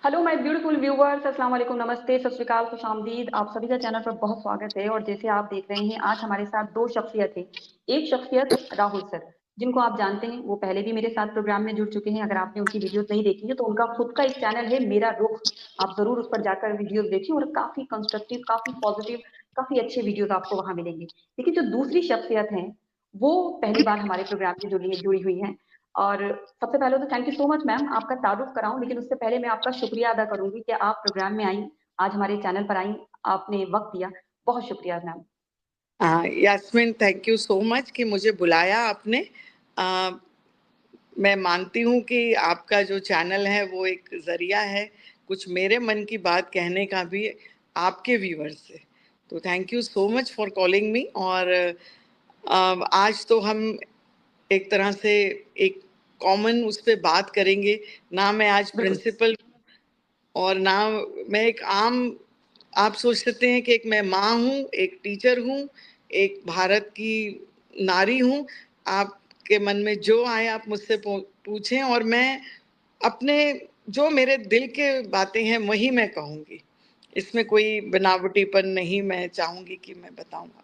Hello my beautiful viewers, अस्सलाम वालेकुम, नमस्ते, सत श्री अकाल, खुशामदीद। आप सभी का चैनल पर बहुत स्वागत है। और जैसे आप देख रहे हैं, आज हमारे साथ दो शख्सियत है। एक शख्सियत राहुल सर, जिनको आप जानते हैं, वो पहले भी मेरे साथ प्रोग्राम में जुड़ चुके हैं। अगर आपने उनकी वीडियोस नहीं देखी है तो उनका खुद का एक चैनल है मेरा रुख, आप जरूर उस पर जाकर वीडियोस देखिए और काफी कंस्ट्रक्टिव, काफी पॉजिटिव, काफी अच्छे वीडियोस आपको वहां मिलेंगे। लेकिन जो दूसरी शख्सियत है, वो पहली बार हमारे प्रोग्राम में जुड़ी हुई है। और सबसे पहले तो thank you so much ma'am, आपका तारुफ कराऊं, लेकिन उससे पहले मैं आपका शुक्रिया अदा करूंगी कि आप प्रोग्राम में आई, आज हमारे चैनल पर आई, आपने वक्त दिया। बहुत शुक्रिया ma'am. Yasmeen, thank you so much कि मुझे बुलाया आपने। आ, मैं मानती हूँ कि आपका जो चैनल है वो एक ज़रिया है कुछ मेरे मन की बात कहने का भी आपके व्यूअर्स से। तो thank you so much for calling me. और आज तो हम एक तरह से एक कॉमन उस पे बात करेंगे ना। मैं आज बिल्कुल। प्रिंसिपल और ना मैं एक आम, आप सोच सकते हैं कि एक मैं माँ हूँ, एक टीचर हूँ, एक भारत की नारी हूँ। आपके मन में जो आए आप मुझसे पूछें और मैं अपने जो मेरे दिल के बातें हैं वही मैं कहूँगी। इसमें कोई बनावटीपन नहीं मैं चाहूँगी कि मैं बताऊँगा।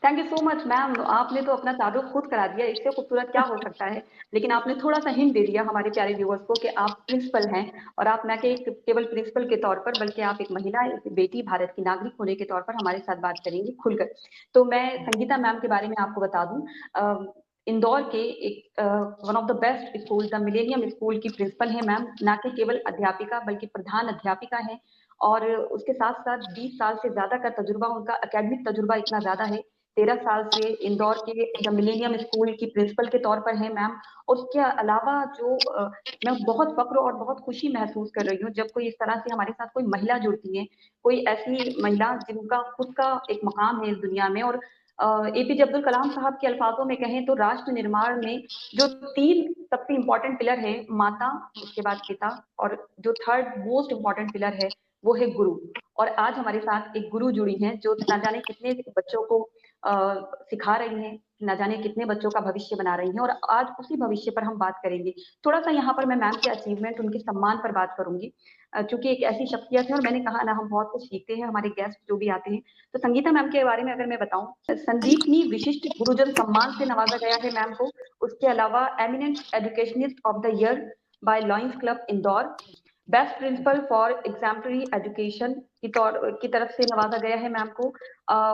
Thank you so much ma'am, आपने तो अपना तारुफ खुद करा दिया, इससे खूबसूरत क्या हो सकता है। लेकिन आपने थोड़ा सा हिंट दे दिया हमारे प्यारे व्यूअर्स को कि आप प्रिंसिपल हैं। और आप न कि केवल प्रिंसिपल के तौर पर, बल्कि आप एक महिला, एक बेटी, भारत की नागरिक होने के तौर पर हमारे साथ बात करेंगी खुलकर। तो मैं संगीता मैम के बारे में आपको बता दूं, इंदौर के एक one of the best school, the millennium school की प्रिंसिपल है मैम। ना कि केवल अध्यापिका बल्कि प्रधान अध्यापिका है। और उसके साथ साथ 20 साल से ज्यादा का तजुर्बा, उनका एकेडमिक तजुर्बा इतना ज्यादा है। 13 साल से इंदौर के द मिलेनियम स्कूल की प्रिंसिपल के तौर पर है मैम। और उसके अलावा जो मैं बहुत फक्र और बहुत खुशी महसूस कर रही हूँ जब कोई इस तरह से हमारे साथ कोई महिला जुड़ती है, कोई ऐसी महिला जिनका खुद का एक मकाम है इस दुनिया में। और एपीजे अब्दुल कलाम साहब के अल्फाजों में कहें तो राष्ट्र निर्माण में जो तीन सबसे इंपॉर्टेंट पिलर है, माता, उसके बाद पिता, और जो थर्ड मोस्ट इंपॉर्टेंट पिलर है वो है गुरु। और आज हमारे साथ एक गुरु जुड़ी हैं जो ना जाने कितने बच्चों को सिखा रही हैं, ना जाने कितने बच्चों का भविष्य बना रही हैं। और आज उसी भविष्य पर हम बात करेंगे। थोड़ा सा यहाँ पर मैं मैम के अचीवमेंट, उनके सम्मान पर बात करूंगी, क्योंकि एक ऐसी शख्सियत है। और मैंने कहा ना, हम बहुत कुछ सीखते हैं हमारे गेस्ट जो भी आते हैं। तो संगीता मैम के बारे में अगर मैं बताऊं, संदीपनी विशिष्ट गुरुजन सम्मान से नवाजा गया है मैम को। उसके अलावा eminent educationist of the year by Lions Club Indore, best principal for exemplary education की तरफ से नवाजा गया है मैम को।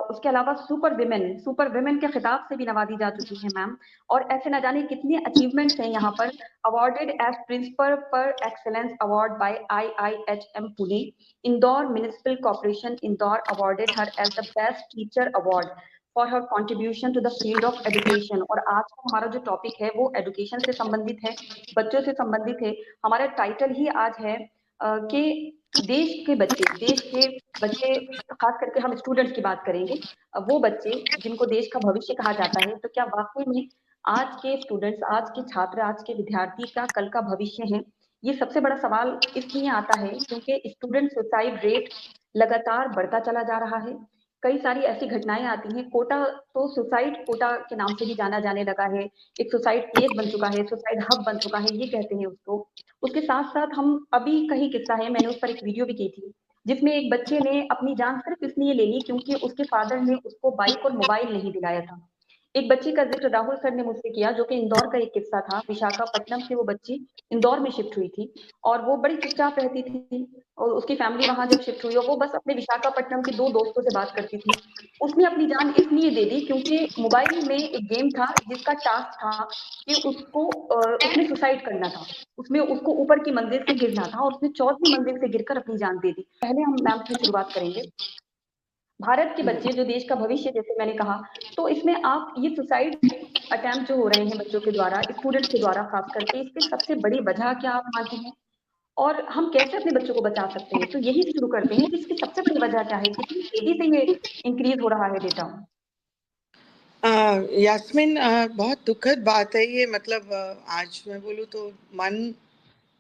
उसके अलावा सुपर विमेन के खिताब से भी नवाजी जा चुकी है मैम। और ऐसे न जाने कितने अचीवमेंट्स हैं यहाँ पर। Awarded as principal par excellence award by IIHM Pune. Indore municipal corporation Indore awarded her as the best teacher award for her contribution to the field of education. और आज का हमारा जो टॉपिक है वो एजुकेशन से संबंधित है, बच्चों से संबंधित है। हमारा टाइटल ही आज है कि देश के बच्चे, खास करके हम स्टूडेंट्स की बात करेंगे। वो बच्चे जिनको देश का भविष्य कहा जाता है, तो क्या वाकई में आज के स्टूडेंट्स, आज के छात्र, आज के विद्यार्थी का कल का भविष्य है? ये सबसे बड़ा सवाल इसलिए आता है क्योंकि स्टूडेंट सुसाइड रेट लगातार बढ़ता चला जा रहा है। कई सारी ऐसी घटनाएं आती हैं। कोटा, तो सुसाइड कोटा के नाम से भी जाना जाने लगा है। एक सुसाइड प्लेस बन चुका है, सुसाइड हब बन चुका है, ये कहते हैं उसको। उसके साथ साथ हम अभी कहीं किस्सा है, मैंने उस पर एक वीडियो भी की थी, जिसमें एक बच्चे ने अपनी जान सिर्फ इसलिए ले ली क्योंकि उसके फादर ने उसको बाइक और मोबाइल नहीं दिलाया था। एक बच्ची का जिक्र राहुल सर ने मुझसे किया, जो कि इंदौर का एक किस्सा था। विशाखापट्टनम से वो बच्ची इंदौर में शिफ्ट हुई थी और वो बड़ी चुपचाप रहती थी। और उसकी फैमिली वहां जब शिफ्ट हुई और वो बस अपने विशाखापट्टनम के दो दोस्तों से बात करती थी। उसने अपनी जान इसलिए दे दी क्योंकि मोबाइल में एक गेम था जिसका टास्क था कि उसने सुसाइड करना था। उसमें उसको ऊपर की मंजिल से गिरना था और उसने 14वीं मंजिल से गिरकर अपनी जान दे दी। पहले हम मैम से शुरुआत करेंगे। भारत के बच्चे जो देश का भविष्य, जैसे मैंने कहा, तो इसमें आप ये सुसाइड अटेम्प्ट जो हो रहे हैं बच्चों के द्वारा, स्टूडेंट्स के द्वारा खास करके, इसकी सबसे बड़ी वजह क्या आप मानते हैं? और हम कैसे अपने बच्चों को बचा सकते हैं? तो यही से शुरू करते हैं कि इसकी सबसे बड़ी वजह क्या है, कितनी तेजी से ये इंक्रीज हो रहा है डेटा। यास्मीन, बहुत दुखद बात है ये। मतलब आज मैं बोलूँ तो मन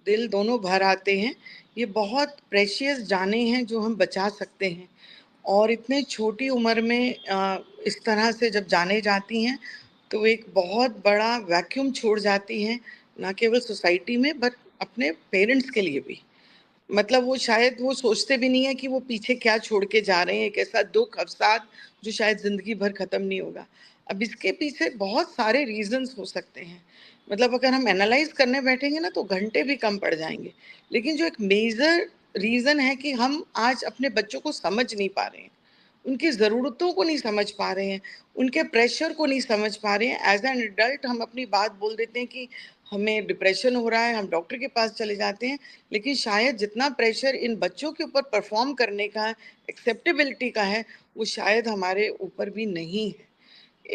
दिल दोनों भर आते हैं। ये बहुत प्रेशियस जाने हैं जो हम बचा सकते हैं। और इतने छोटी उम्र में इस तरह से जब जाने जाती हैं तो एक बहुत बड़ा वैक्यूम छोड़ जाती हैं, ना केवल सोसाइटी में बट अपने पेरेंट्स के लिए भी। मतलब वो शायद वो सोचते भी नहीं है कि वो पीछे क्या छोड़ के जा रहे हैं, एक ऐसा दुख अवसाद जो शायद जिंदगी भर खत्म नहीं होगा। अब इसके पीछे बहुत सारे रीजंस हो सकते हैं, मतलब अगर हम एनालाइज करने बैठेंगे ना तो घंटे भी कम पड़ जाएंगे। लेकिन जो एक मेजर रीजन है कि हम आज अपने बच्चों को समझ नहीं पा रहे हैं, उनकी ज़रूरतों को नहीं समझ पा रहे हैं, उनके प्रेशर को नहीं समझ पा रहे हैं। एज एन एडल्ट हम अपनी बात बोल देते हैं कि हमें डिप्रेशन हो रहा है, हम डॉक्टर के पास चले जाते हैं, लेकिन शायद जितना प्रेशर इन बच्चों के ऊपर परफॉर्म करने का, एक्सेप्टेबिलिटी का है, वो शायद हमारे ऊपर भी नहीं है।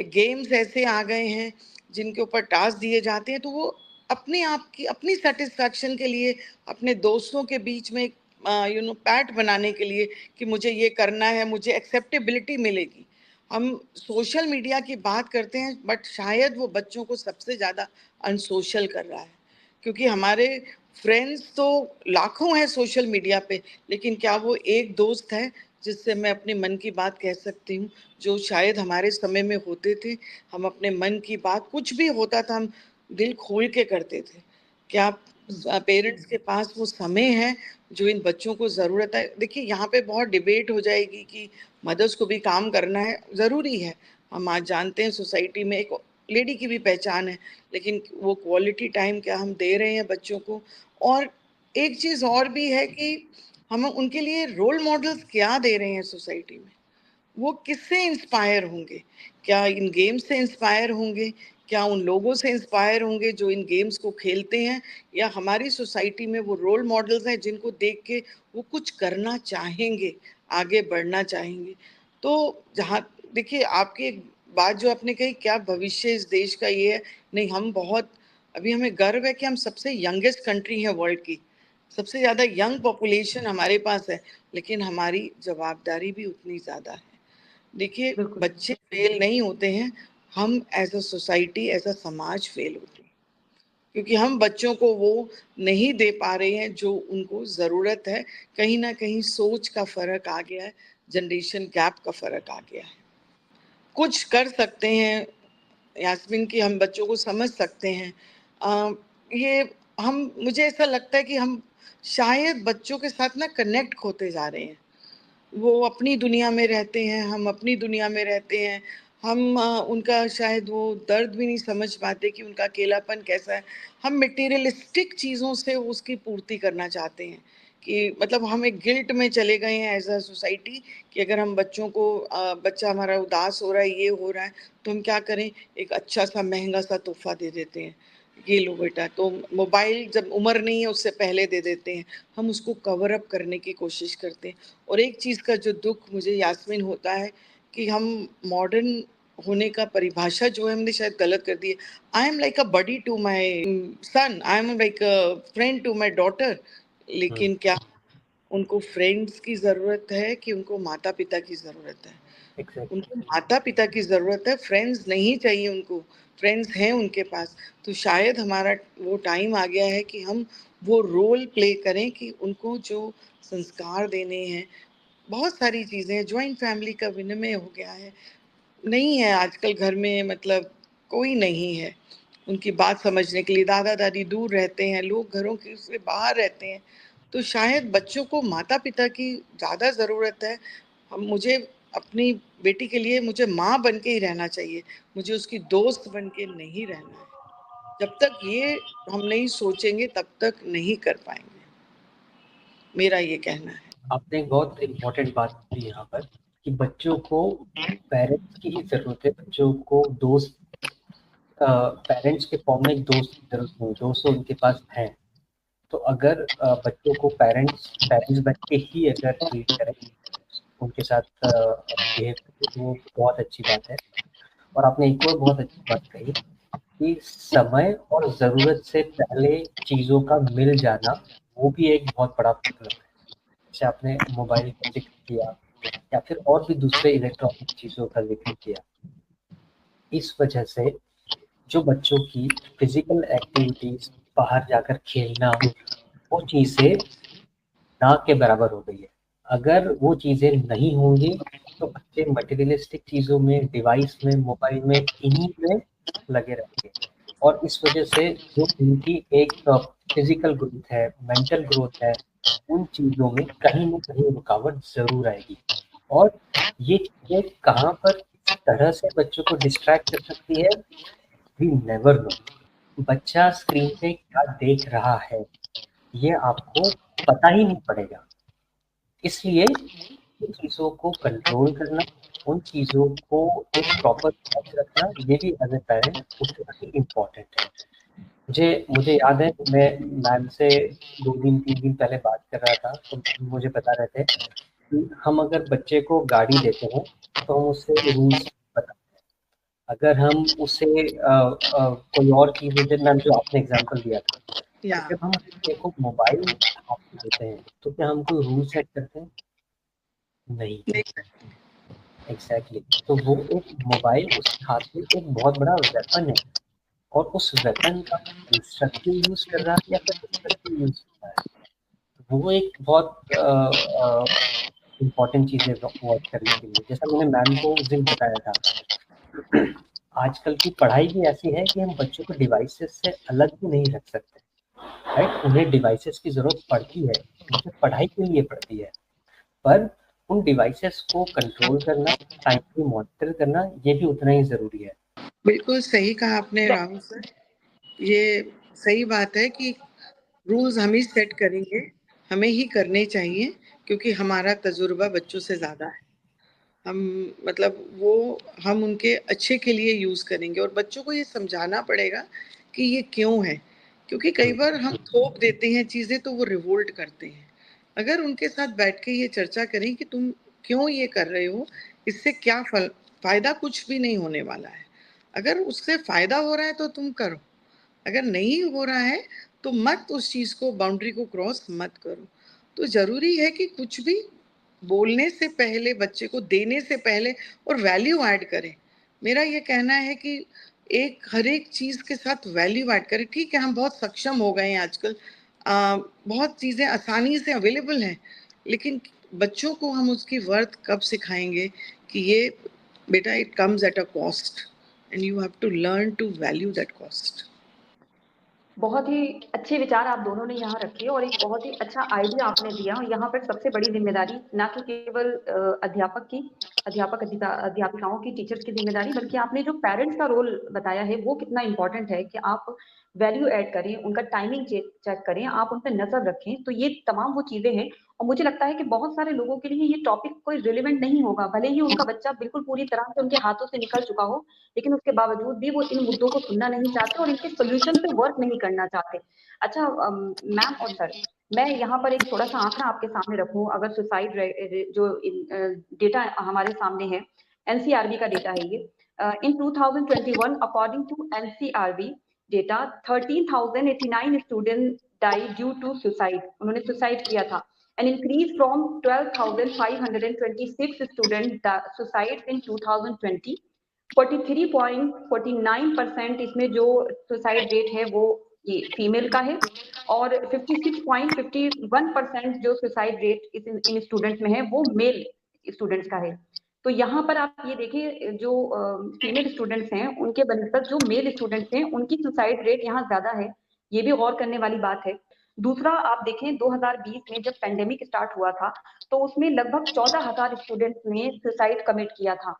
गेम्स ऐसे आ गए हैं जिनके ऊपर टास्क दिए जाते हैं, तो वो अपने आप की अपनी सेटिस्फैक्शन के लिए, अपने दोस्तों के बीच में पैट बनाने के लिए कि मुझे ये करना है, मुझे एक्सेप्टेबिलिटी मिलेगी, हम सोशल मीडिया की बात करते हैं, बट शायद वो बच्चों को सबसे ज़्यादा अनसोशल कर रहा है। क्योंकि हमारे फ्रेंड्स तो लाखों हैं सोशल मीडिया पे, लेकिन क्या वो एक दोस्त है जिससे मैं अपने मन की बात कह सकती हूँ, जो शायद हमारे समय में होते थे। हम अपने मन की बात, कुछ भी होता था, हम दिल खोल के करते थे। क्या पेरेंट्स के पास वो समय है जो इन बच्चों को ज़रूरत है? देखिए, यहाँ पे बहुत डिबेट हो जाएगी कि मदर्स को भी काम करना है, ज़रूरी है। हम आज जानते हैं सोसाइटी में एक लेडी की भी पहचान है, लेकिन वो क्वालिटी टाइम क्या हम दे रहे हैं बच्चों को? और एक चीज़ और भी है कि हम उनके लिए रोल मॉडल्स क्या दे रहे हैं सोसाइटी में? वो किससे इंस्पायर होंगे? क्या इन गेम्स से इंस्पायर होंगे? क्या उन लोगों से इंस्पायर होंगे जो इन गेम्स को खेलते हैं? या हमारी सोसाइटी में वो रोल मॉडल्स हैं जिनको देख के वो कुछ करना चाहेंगे, आगे बढ़ना चाहेंगे? तो जहाँ देखिए, आपकी एक बात जो आपने कही, क्या भविष्य इस देश का ये है? नहीं, हम बहुत, अभी हमें गर्व है कि हम सबसे यंगेस्ट कंट्री हैं वर्ल्ड की, सबसे ज़्यादा यंग पॉपुलेशन हमारे पास है, लेकिन हमारी जवाबदारी भी उतनी ज़्यादा है। देखिए, बिल्कुल। बच्चे फेल नहीं होते हैं, हम as a society, as a समाज फेल होते हैं, क्योंकि हम बच्चों को वो नहीं दे पा रहे हैं जो उनको ज़रूरत है। कहीं ना कहीं सोच का फ़र्क आ गया है, जनरेशन गैप का फ़र्क आ गया है। कुछ कर सकते हैं यास्मीन, की हम बच्चों को समझ सकते हैं। अ, ये हम, मुझे ऐसा लगता है कि हम शायद बच्चों के साथ ना कनेक्ट होते जा रहे हैं। वो अपनी दुनिया में रहते हैं, हम अपनी दुनिया में रहते हैं। हम उनका शायद वो दर्द भी नहीं समझ पाते कि उनका अकेलापन कैसा है। हम मटेरियलिस्टिक चीज़ों से उसकी पूर्ति करना चाहते हैं, कि मतलब हम एक गिल्ट में चले गए हैं एज अ सोसाइटी, कि अगर हम बच्चों को बच्चा हमारा उदास हो रहा है, ये हो रहा है, तो हम क्या करें, एक अच्छा सा महंगा सा तोहफा दे देते हैं, ये लो बेटा। तो मोबाइल जब उम्र नहीं है उससे पहले दे देते हैं, हम उसको कवर अप करने की कोशिश करते हैं। और एक चीज़ का जो दुख मुझे यास्मीन होता है कि हम मॉडर्न होने का परिभाषा जो है हमने शायद गलत कर दी है। I am like a buddy to my son, I am like a friend to my daughter. लेकिन क्या उनको फ्रेंड्स की ज़रूरत है कि उनको माता पिता की ज़रूरत है? एग्जैक्टली। उनको माता पिता की ज़रूरत है, फ्रेंड्स नहीं चाहिए उनको। फ्रेंड्स हैं उनके पास, तो शायद हमारा वो टाइम आ गया है कि हम वो रोल प्ले करें कि उनको जो संस्कार देने हैं। बहुत सारी चीज़ें हैं, जॉइंट फैमिली का विनिमय हो गया है, नहीं है आजकल घर में, मतलब कोई नहीं है उनकी बात समझने के लिए। दादा दादी दूर रहते हैं, लोग घरों के से बाहर रहते हैं, तो शायद बच्चों को माता पिता की ज़्यादा ज़रूरत है। हम, मुझे अपनी बेटी के लिए मुझे माँ बन के ही रहना चाहिए, मुझे उसकी दोस्त बन के नहीं रहना है। जब तक ये हम नहीं सोचेंगे तब तक नहीं कर पाएंगे, मेरा ये कहना है। आपने एक बहुत इम्पोर्टेंट बात की यहाँ पर कि बच्चों को पेरेंट्स की ही जरूरत है, बच्चों को दोस्त पेरेंट्स के फॉर्म में एक दोस्त की जरूरत नहीं, दोस्त तो उनके पास है। तो अगर बच्चों को पेरेंट्स पेरेंट्स बन के ही अगर ट्रीट करें, उनके साथ बिहेव करें, तो वो बहुत अच्छी बात है। और आपने एक और बहुत अच्छी बात कही कि समय और ज़रूरत से पहले चीज़ों का मिल जाना, वो भी एक बहुत बड़ा प्रॉब्लम है। जैसे आपने मोबाइल का जिक्र किया या फिर और भी दूसरे इलेक्ट्रॉनिक चीज़ों का जिक्र किया। इस वजह से जो बच्चों की फिजिकल एक्टिविटीज, बाहर जाकर खेलना, वो चीज़ें ना के बराबर हो गई है। अगर वो चीज़ें नहीं होंगी तो बच्चे मटेरियलिस्टिक चीज़ों में, डिवाइस में, मोबाइल में, इन्हीं में लगे रहेंगे। और इस वजह से जो उनकी एक फिजिकल ग्रोथ है, मेंटल ग्रोथ है, उन चीज़ों में कहीं न कहीं रुकावट ज़रूर आएगी। और ये चीज़ें कहाँ पर किस तरह से बच्चों को डिस्ट्रैक्ट कर सकती है, वी नेवर नो। बच्चा स्क्रीन पे क्या देख रहा है, ये आपको पता ही नहीं पड़ेगा। इसलिए उन चीज़ों को कंट्रोल करना, उन चीज़ों को एक प्रॉपर वॉच रखना, ये भी एज़ अ पेरेंट उतना ही इम्पोर्टेंट है। मुझे याद है, मैं मैम से 2 दिन 3 दिन पहले बात कर रहा था, तो मुझे बता रहे थे कि हम अगर बच्चे को गाड़ी देते हैं, तो हम उससे रूल्स बताते हैं। अगर हम उसे कोई और चीज़, जैसे मैम जो आपने एग्ज़ाम्पल दिया था, या जब हम बच्चे को मोबाइल हाथ में देते हैं, तो क्या हम कोई रूल सेट करते हैं? नहीं। एग्ज़ैक्टली। तो वो एक मोबाइल उसके हाथ में एक बहुत बड़ा वेपन है, और उस वेपन का कंस्ट्रक्टिव यूज़ कर रहा है या फिर डिस्ट्रक्टिव यूज़ कर रहा है। तो वो एक बहुत इम्पोर्टेंट चीज़ है वॉच करने के लिए। जैसा मैंने मैम को उस दिन बताया था, आजकल की पढ़ाई भी ऐसी है कि हम बच्चों को डिवाइसेस से अलग भी नहीं रख सकते, राइट? उन्हें डिवाइसेस की ज़रूरत पड़ती है, उनकी पढ़ाई के लिए पड़ती है, पर उन डिवाइसेस को कंट्रोल करना, टाइमली मॉनिटर करना, ये भी उतना ही ज़रूरी है। बिल्कुल सही कहा आपने राहुल सर। ये सही बात है कि रूल्स हम ही सेट करेंगे, हमें ही करने चाहिए, क्योंकि हमारा तजुर्बा बच्चों से ज़्यादा है। हम मतलब वो हम उनके अच्छे के लिए यूज़ करेंगे, और बच्चों को ये समझाना पड़ेगा कि ये क्यों है, क्योंकि कई बार हम थोप देते हैं चीज़ें तो वो रिवोल्ट करते हैं। अगर उनके साथ बैठ के ये चर्चा करें कि तुम क्यों ये कर रहे हो, इससे क्या फ़ायदा कुछ भी नहीं होने वाला है। अगर उससे फ़ायदा हो रहा है तो तुम करो, अगर नहीं हो रहा है तो मत उस चीज़ को, बाउंड्री को क्रॉस मत करो। तो ज़रूरी है कि कुछ भी बोलने से पहले, बच्चे को देने से पहले और वैल्यू ऐड करें। मेरा ये कहना है कि हर एक चीज़ के साथ वैल्यू ऐड करें। ठीक है, हम बहुत सक्षम हो गए हैं आजकल, बहुत चीज़ें आसानी से अवेलेबल हैं, लेकिन बच्चों को हम उसकी वर्थ कब सिखाएँगे कि ये बेटा it comes at a cost and you have to learn to value that cost. बहुत ही अच्छे विचार आप दोनों ने यहाँ रखे और एक बहुत ही अच्छा आइडिया आपने दिया। यहाँ पर सबसे बड़ी ज़िम्मेदारी ना कि केवल अध्यापक की, अध्यापिकाओं की, टीचर्स की ज़िम्मेदारी, बल्कि आपने जो पेरेंट्स का रोल बताया है वो कितना इम्पोर्टेंट है कि आप वैल्यू ऐड करें, उनका टाइमिंग चेक करें, आप उन पे नज़र रखें। तो ये तमाम वो चीज़ें हैं, और मुझे लगता है कि बहुत सारे लोगों के लिए ये टॉपिक कोई रिलेवेंट नहीं होगा, भले ही उनका बच्चा बिल्कुल पूरी तरह से उनके हाथों से निकल चुका हो, लेकिन उसके बावजूद भी वो इन मुद्दों को सुनना नहीं चाहते और इनके सोल्यूशन पे वर्क नहीं करना चाहते। अच्छा मैम और सर, मैं यहाँ पर एक थोड़ा-सा आंकड़ा आपके सामने रखूँ, अगर सुसाइड जो डेटा हमारे सामने है, एनसीआरबी का डेटा है ये। In 2021 according to NCRB data, 13,089 student died due to suicide. उन्होंने सुसाइड किया था। An increase from 12,526 student suicides in 2020। 43.49% इसमें जो सुसाइड रेट है वो ये फीमेल का है, और 56.51% जो सुसाइड रेट इन स्टूडेंट्स में है वो मेल स्टूडेंट्स का है। तो यहाँ पर आप ये देखिए, जो फीमेल स्टूडेंट्स हैं उनके बनस्पत जो मेल स्टूडेंट्स हैं उनकी सुसाइड रेट यहाँ ज्यादा है। ये भी गौर करने वाली बात है। दूसरा, आप देखें 2020 में जब पेंडेमिक स्टार्ट हुआ था, तो उसमें लगभग 14,000 स्टूडेंट्स ने सुसाइड कमिट किया था।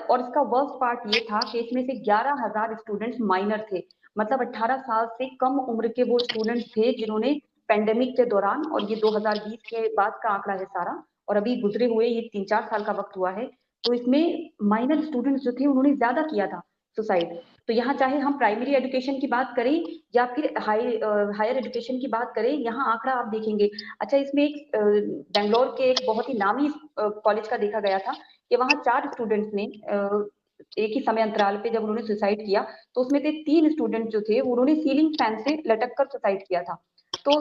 और इसका वर्स्ट पार्ट ये था कि इसमें से 11,000 स्टूडेंट्स माइनर थे, मतलब 18 साल से कम उम्र के वो स्टूडेंट्स थे जिन्होंने पेंडेमिक के दौरान, और ये 2020 के बाद का आंकड़ा है सारा, और अभी गुजरे हुए ये 3-4 साल का वक्त हुआ है, तो इसमें माइनर स्टूडेंट्स जो थे उन्होंने ज्यादा किया था सुसाइड। तो यहाँ चाहे हम प्राइमरी एजुकेशन की बात करें या फिर हायर एजुकेशन की बात करें, यहाँ आंकड़ा आप देखेंगे। अच्छा, इसमें एक बेंगलोर के एक बहुत ही नामी कॉलेज का देखा गया था कि वहाँ 4 स्टूडेंट्स ने एक ही समय अंतराल पे जब उन्होंने सुसाइड किया, तो उसमें से 3 स्टूडेंट जो थे उन्होंने सीलिंग फैन से लटक कर सुसाइड किया था। तो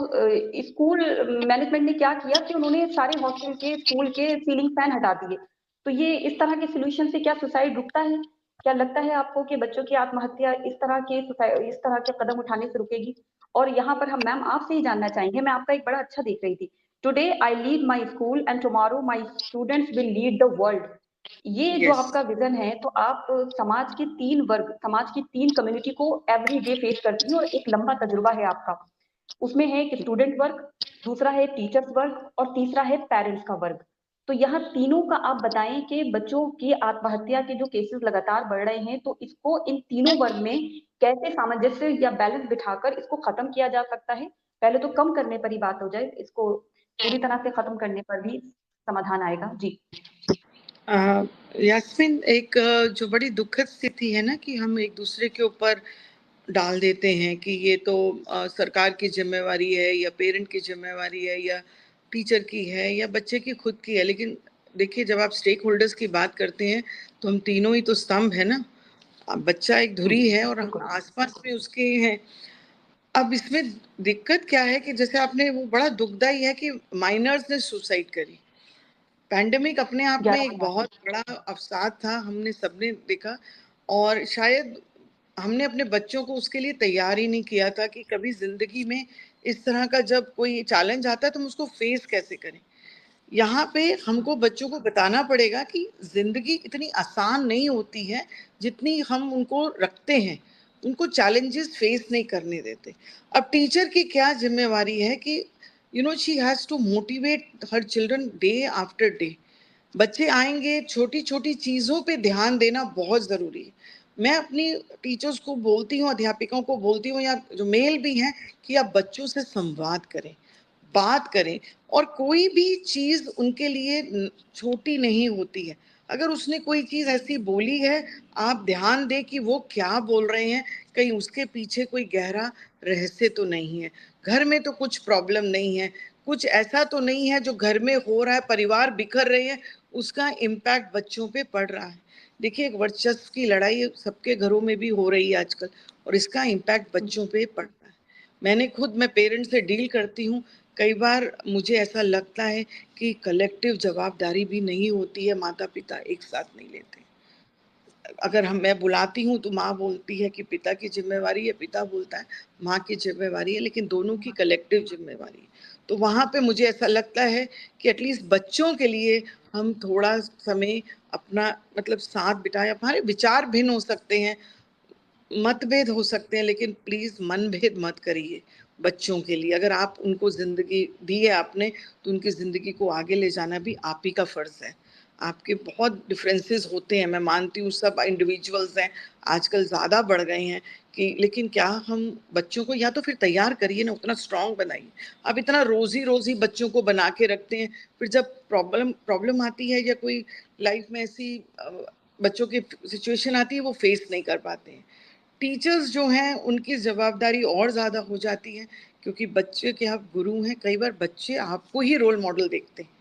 स्कूल मैनेजमेंट ने क्या किया कि उन्होंने सारे हॉस्टल के, स्कूल के सीलिंग फैन हटा दिए। तो ये इस तरह के सोल्यूशन से क्या सुसाइड रुकता है? क्या लगता है आपको कि बच्चों की आत्महत्या इस तरह के कदम उठाने से रुकेगी? और यहाँ पर हम मैम आपसे ही जानना चाहेंगे, मैं आपका एक बड़ा अच्छा देख रही थी, today I lead my school and tomorrow my students will lead the world. ये जो यस। आपका विजन है, तो आप समाज के 3 वर्ग, समाज की 3 कम्युनिटी को एवरी डे फेस करती हैं और एक लंबा तजुर्बा है आपका। उसमें है एक स्टूडेंट वर्ग, दूसरा है टीचर्स वर्ग और तीसरा है पेरेंट्स का वर्ग। तो यहाँ तीनों का आप बताएं कि बच्चों की आत्महत्या के जो केसेस लगातार बढ़ रहे हैं, तो इसको इन तीनों वर्ग में कैसे सामंजस्य या बैलेंस बिठाकर इसको खत्म किया जा सकता है। पहले तो कम करने पर ही बात हो जाए, इसको पूरी तरह से खत्म करने पर भी समाधान आएगा। जी यास्मीन, एक जो बड़ी दुखद स्थिति है ना कि हम एक दूसरे के ऊपर डाल देते हैं कि ये तो सरकार की जिम्मेवारी है या पेरेंट की जिम्मेवारी है या टीचर की है या बच्चे की खुद की है। लेकिन देखिए, जब आप स्टेक होल्डर्स की बात करते हैं तो हम तीनों ही तो स्तंभ है ना। अब बच्चा एक धुरी है और हम आसपास में उसके हैं। अब इसमें दिक्कत क्या है कि जैसे आपने, वो बड़ा दुखदाई है कि माइनर्स ने सुसाइड करी। पैंडेमिक अपने आप में एक 11 बहुत बड़ा अवसाद था, हमने सबने देखा। और शायद हमने अपने बच्चों को उसके लिए तैयार ही नहीं किया था कि कभी जिंदगी में इस तरह का जब कोई चैलेंज आता है तो हम उसको फेस कैसे करें। यहाँ पे हमको बच्चों को बताना पड़ेगा कि जिंदगी इतनी आसान नहीं होती है जितनी हम उनको रखते हैं, उनको चैलेंजेस फेस नहीं करने देते। अब टीचर की क्या जिम्मेवारी है कि she has to motivate her children day after day. बच्चे आएंगे, छोटी छोटी चीजों पे ध्यान देना बहुत जरूरी है। मैं अपनी टीचर्स को बोलती हूँ, अध्यापिकाओं को बोलती हूँ, या जो मेल भी हैं, कि आप बच्चों से संवाद करें, बात करें। और कोई भी चीज उनके लिए छोटी नहीं होती है। अगर उसने कोई चीज ऐसी बोली है, आप ध्यान दें कि वो क्या बोल रहे हैं, कहीं उसके पीछे कोई गहरा रहस्य तो नहीं है। घर में तो कुछ प्रॉब्लम नहीं है, कुछ ऐसा तो नहीं है जो घर में हो रहा है, परिवार बिखर रहे हैं, उसका इम्पैक्ट बच्चों पे पड़ रहा है। देखिए, एक वर्चस्व की लड़ाई सबके घरों में भी हो रही है आजकल, और इसका इम्पैक्ट बच्चों पे पड़ रहा है। मैं पेरेंट्स से डील करती हूँ। कई बार मुझे ऐसा लगता है कि कलेक्टिव जवाबदारी भी नहीं होती है, माता पिता एक साथ नहीं लेते। अगर मैं बुलाती हूँ तो माँ बोलती है कि पिता की जिम्मेवारी है, पिता बोलता है माँ की जिम्मेवारी है, लेकिन दोनों की कलेक्टिव जिम्मेवारी है। तो वहां पे मुझे ऐसा लगता है कि एटलीस्ट बच्चों के लिए हम थोड़ा समय अपना मतलब साथ बिताएं। हमारे विचार भिन्न हो सकते हैं, मतभेद हो सकते हैं, लेकिन प्लीज मनभेद मत करिए बच्चों के लिए। अगर आप उनको जिंदगी दी है आपने, तो उनकी जिंदगी को आगे ले जाना भी आप ही का फर्ज है। आपके बहुत डिफरेंसेस होते हैं, मैं मानती हूँ, सब इंडिविजुअल्स हैं, आजकल ज्यादा बढ़ गए हैं कि, लेकिन क्या हम बच्चों को या तो फिर तैयार करिए ना, उतना स्ट्रांग बनाइए। आप इतना रोजी रोजी बच्चों को बना के रखते हैं, फिर जब प्रॉब्लम प्रॉब्लम आती है या कोई लाइफ में ऐसी बच्चों की सिचुएशन आती है, वो फेस नहीं कर पाते हैं। टीचर्स जो हैं उनकी जवाबदारी और ज़्यादा हो जाती है, क्योंकि बच्चे के आप गुरु हैं। कई बार बच्चे आपको ही रोल मॉडल देखते हैं।